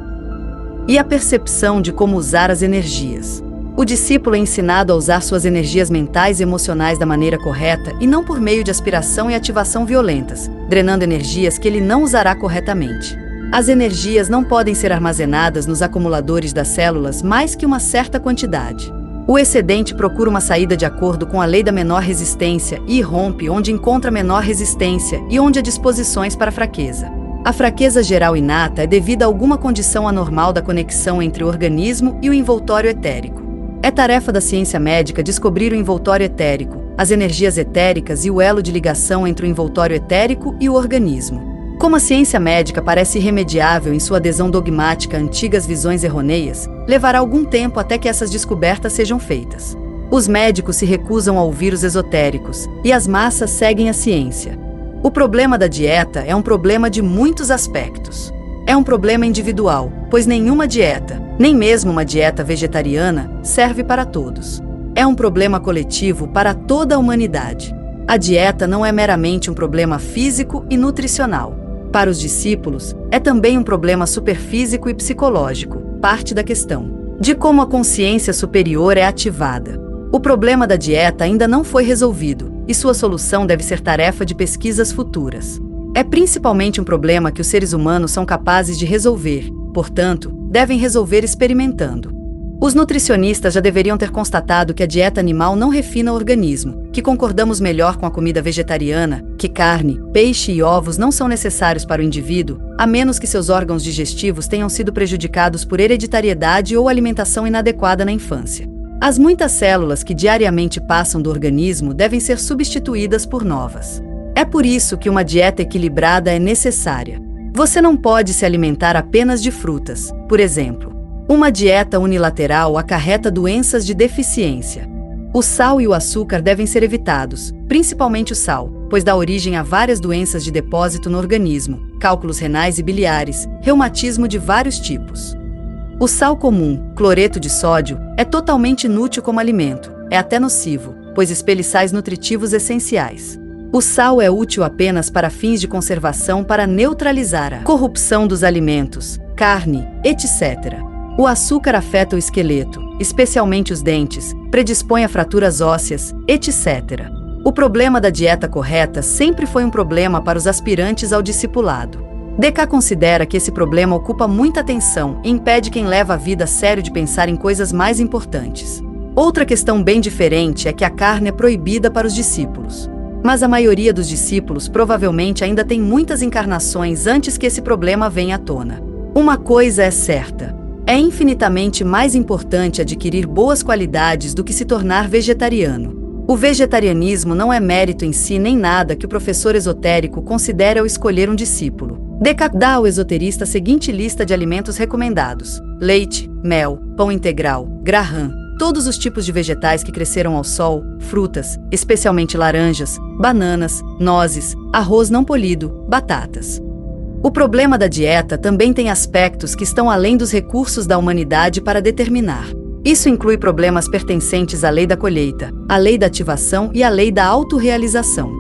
e a percepção de como usar as energias. O discípulo é ensinado a usar suas energias mentais e emocionais da maneira correta e não por meio de aspiração e ativação violentas, drenando energias que ele não usará corretamente. As energias não podem ser armazenadas nos acumuladores das células mais que uma certa quantidade. O excedente procura uma saída de acordo com a lei da menor resistência e irrompe onde encontra menor resistência e onde há disposições para fraqueza. A fraqueza geral inata é devida a alguma condição anormal da conexão entre o organismo e o envoltório etérico. É tarefa da ciência médica descobrir o envoltório etérico, as energias etéricas e o elo de ligação entre o envoltório etérico e o organismo. Como a ciência médica parece irremediável em sua adesão dogmática a antigas visões errôneas, levará algum tempo até que essas descobertas sejam feitas. Os médicos se recusam a ouvir os esotéricos, e as massas seguem a ciência. O problema da dieta é um problema de muitos aspectos. É um problema individual, pois nenhuma dieta, nem mesmo uma dieta vegetariana, serve para todos. É um problema coletivo para toda a humanidade. A dieta não é meramente um problema físico e nutricional. Para os discípulos, é também um problema superfísico e psicológico, parte da questão de como a consciência superior é ativada. O problema da dieta ainda não foi resolvido, e sua solução deve ser tarefa de pesquisas futuras. É principalmente um problema que os seres humanos são capazes de resolver, portanto, devem resolver experimentando. Os nutricionistas já deveriam ter constatado que a dieta animal não refina o organismo, que concordamos melhor com a comida vegetariana, que carne, peixe e ovos não são necessários para o indivíduo, a menos que seus órgãos digestivos tenham sido prejudicados por hereditariedade ou alimentação inadequada na infância. As muitas células que diariamente passam do organismo devem ser substituídas por novas. É por isso que uma dieta equilibrada é necessária. Você não pode se alimentar apenas de frutas, por exemplo. Uma dieta unilateral acarreta doenças de deficiência. O sal e o açúcar devem ser evitados, principalmente o sal, pois dá origem a várias doenças de depósito no organismo, cálculos renais e biliares, reumatismo de vários tipos. O sal comum, cloreto de sódio, é totalmente inútil como alimento, é até nocivo, pois expele sais nutritivos essenciais. O sal é útil apenas para fins de conservação para neutralizar a corrupção dos alimentos, carne, etc. O açúcar afeta o esqueleto, especialmente os dentes, predispõe a fraturas ósseas, etc. O problema da dieta correta sempre foi um problema para os aspirantes ao discipulado. Descartes considera que esse problema ocupa muita atenção e impede quem leva a vida a sério de pensar em coisas mais importantes. Outra questão bem diferente é que a carne é proibida para os discípulos. Mas a maioria dos discípulos provavelmente ainda tem muitas encarnações antes que esse problema venha à tona. Uma coisa é certa. É infinitamente mais importante adquirir boas qualidades do que se tornar vegetariano. O vegetarianismo não é mérito em si nem nada que o professor esotérico considere ao escolher um discípulo. Descartes dá ao esoterista a seguinte lista de alimentos recomendados: leite, mel, pão integral, graham, todos os tipos de vegetais que cresceram ao sol, frutas, especialmente laranjas, bananas, nozes, arroz não polido, batatas. O problema da dieta também tem aspectos que estão além dos recursos da humanidade para determinar. Isso inclui problemas pertencentes à lei da colheita, à lei da ativação e à lei da autorrealização.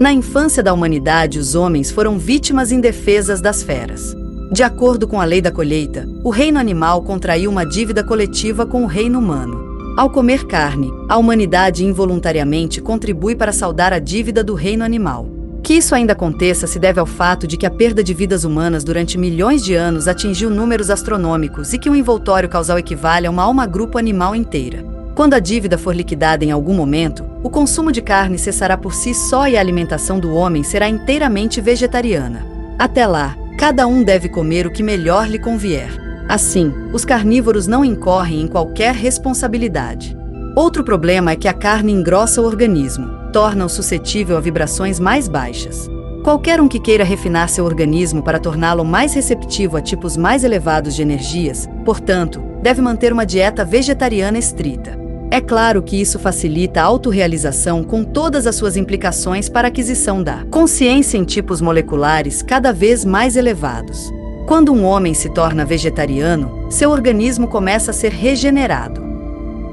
Na infância da humanidade, os homens foram vítimas indefesas das feras. De acordo com a lei da colheita, o reino animal contraiu uma dívida coletiva com o reino humano. Ao comer carne, a humanidade involuntariamente contribui para saldar a dívida do reino animal. Que isso ainda aconteça se deve ao fato de que a perda de vidas humanas durante milhões de anos atingiu números astronômicos e que um envoltório causal equivale a uma alma grupo animal inteira. Quando a dívida for liquidada em algum momento, o consumo de carne cessará por si só e a alimentação do homem será inteiramente vegetariana. Até lá, cada um deve comer o que melhor lhe convier. Assim, os carnívoros não incorrem em qualquer responsabilidade. Outro problema é que a carne engrossa o organismo, torna-o suscetível a vibrações mais baixas. Qualquer um que queira refinar seu organismo para torná-lo mais receptivo a tipos mais elevados de energias, portanto, deve manter uma dieta vegetariana estrita. É claro que isso facilita a autorrealização com todas as suas implicações para a aquisição da consciência em tipos moleculares cada vez mais elevados. Quando um homem se torna vegetariano, seu organismo começa a ser regenerado.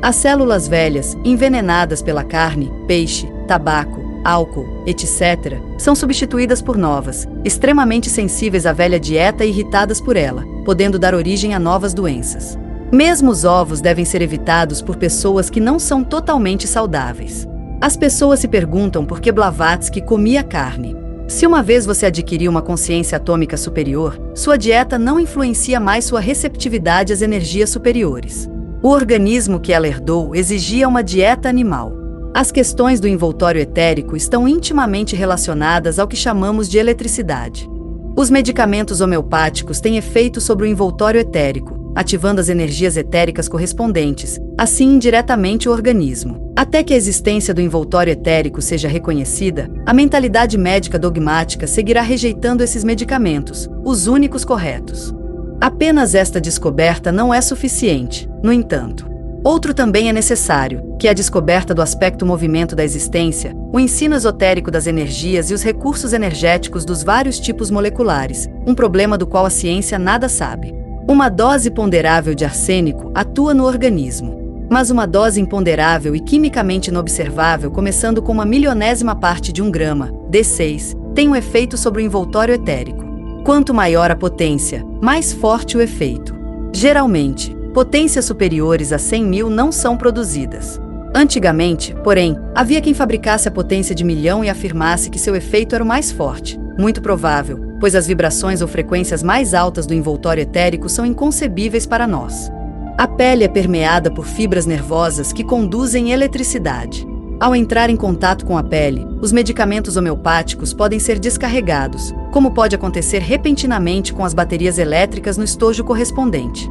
As células velhas, envenenadas pela carne, peixe, tabaco, álcool, etc., são substituídas por novas, extremamente sensíveis à velha dieta e irritadas por ela, podendo dar origem a novas doenças. Mesmo os ovos devem ser evitados por pessoas que não são totalmente saudáveis. As pessoas se perguntam por que Blavatsky comia carne. Se uma vez você adquiriu uma consciência atômica superior, sua dieta não influencia mais sua receptividade às energias superiores. O organismo que ela herdou exigia uma dieta animal. As questões do envoltório etérico estão intimamente relacionadas ao que chamamos de eletricidade. Os medicamentos homeopáticos têm efeito sobre o envoltório etérico, ativando as energias etéricas correspondentes, assim indiretamente o organismo. Até que a existência do envoltório etérico seja reconhecida, a mentalidade médica dogmática seguirá rejeitando esses medicamentos, os únicos corretos. Apenas esta descoberta não é suficiente, no entanto. Outro também é necessário, que é a descoberta do aspecto movimento da existência, o ensino esotérico das energias e os recursos energéticos dos vários tipos moleculares, um problema do qual a ciência nada sabe. Uma dose ponderável de arsênico atua no organismo, mas uma dose imponderável e quimicamente inobservável, começando com uma milionésima parte de 1 grama, D6, tem um efeito sobre o envoltório etérico. Quanto maior a potência, mais forte o efeito. Geralmente, potências superiores a 100.000 não são produzidas. Antigamente, porém, havia quem fabricasse a potência de 1.000.000 e afirmasse que seu efeito era o mais forte, muito provável, pois as vibrações ou frequências mais altas do envoltório etérico são inconcebíveis para nós. A pele é permeada por fibras nervosas que conduzem eletricidade. Ao entrar em contato com a pele, os medicamentos homeopáticos podem ser descarregados, como pode acontecer repentinamente com as baterias elétricas no estojo correspondente.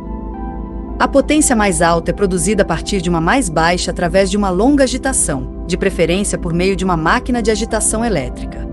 A potência mais alta é produzida a partir de uma mais baixa através de uma longa agitação, de preferência por meio de uma máquina de agitação elétrica.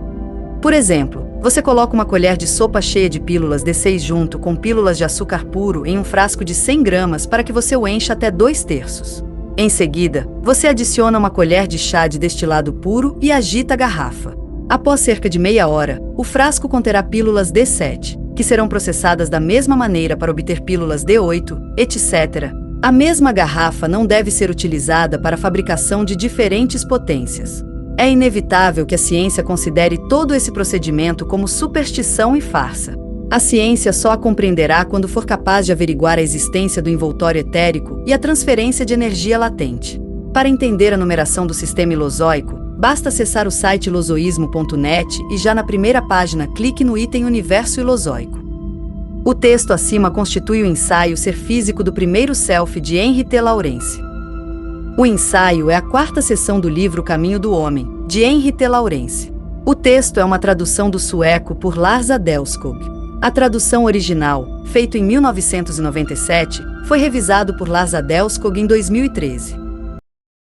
Por exemplo, você coloca uma colher de sopa cheia de pílulas D6 junto com pílulas de açúcar puro em um frasco de 100 gramas para que você o encha até 2/3. Em seguida, você adiciona uma colher de chá de destilado puro e agita a garrafa. Após cerca de meia hora, o frasco conterá pílulas D7, que serão processadas da mesma maneira para obter pílulas D8, etc. A mesma garrafa não deve ser utilizada para a fabricação de diferentes potências. É inevitável que a ciência considere todo esse procedimento como superstição e farsa. A ciência só a compreenderá quando for capaz de averiguar a existência do envoltório etérico e a transferência de energia latente. Para entender a numeração do sistema ilozoico, basta acessar o site ilozoismo.net e já na primeira página clique no item Universo Ilozoico. O texto acima constitui o ensaio Ser Físico do Primeiro Self de Henry T. Lawrence. O ensaio é a 4ª seção do livro Caminho do Homem, de Henry T. Lawrence. O texto é uma tradução do sueco por Lars Adelskog. A tradução original, feita em 1997, foi revisado por Lars Adelskog em 2013.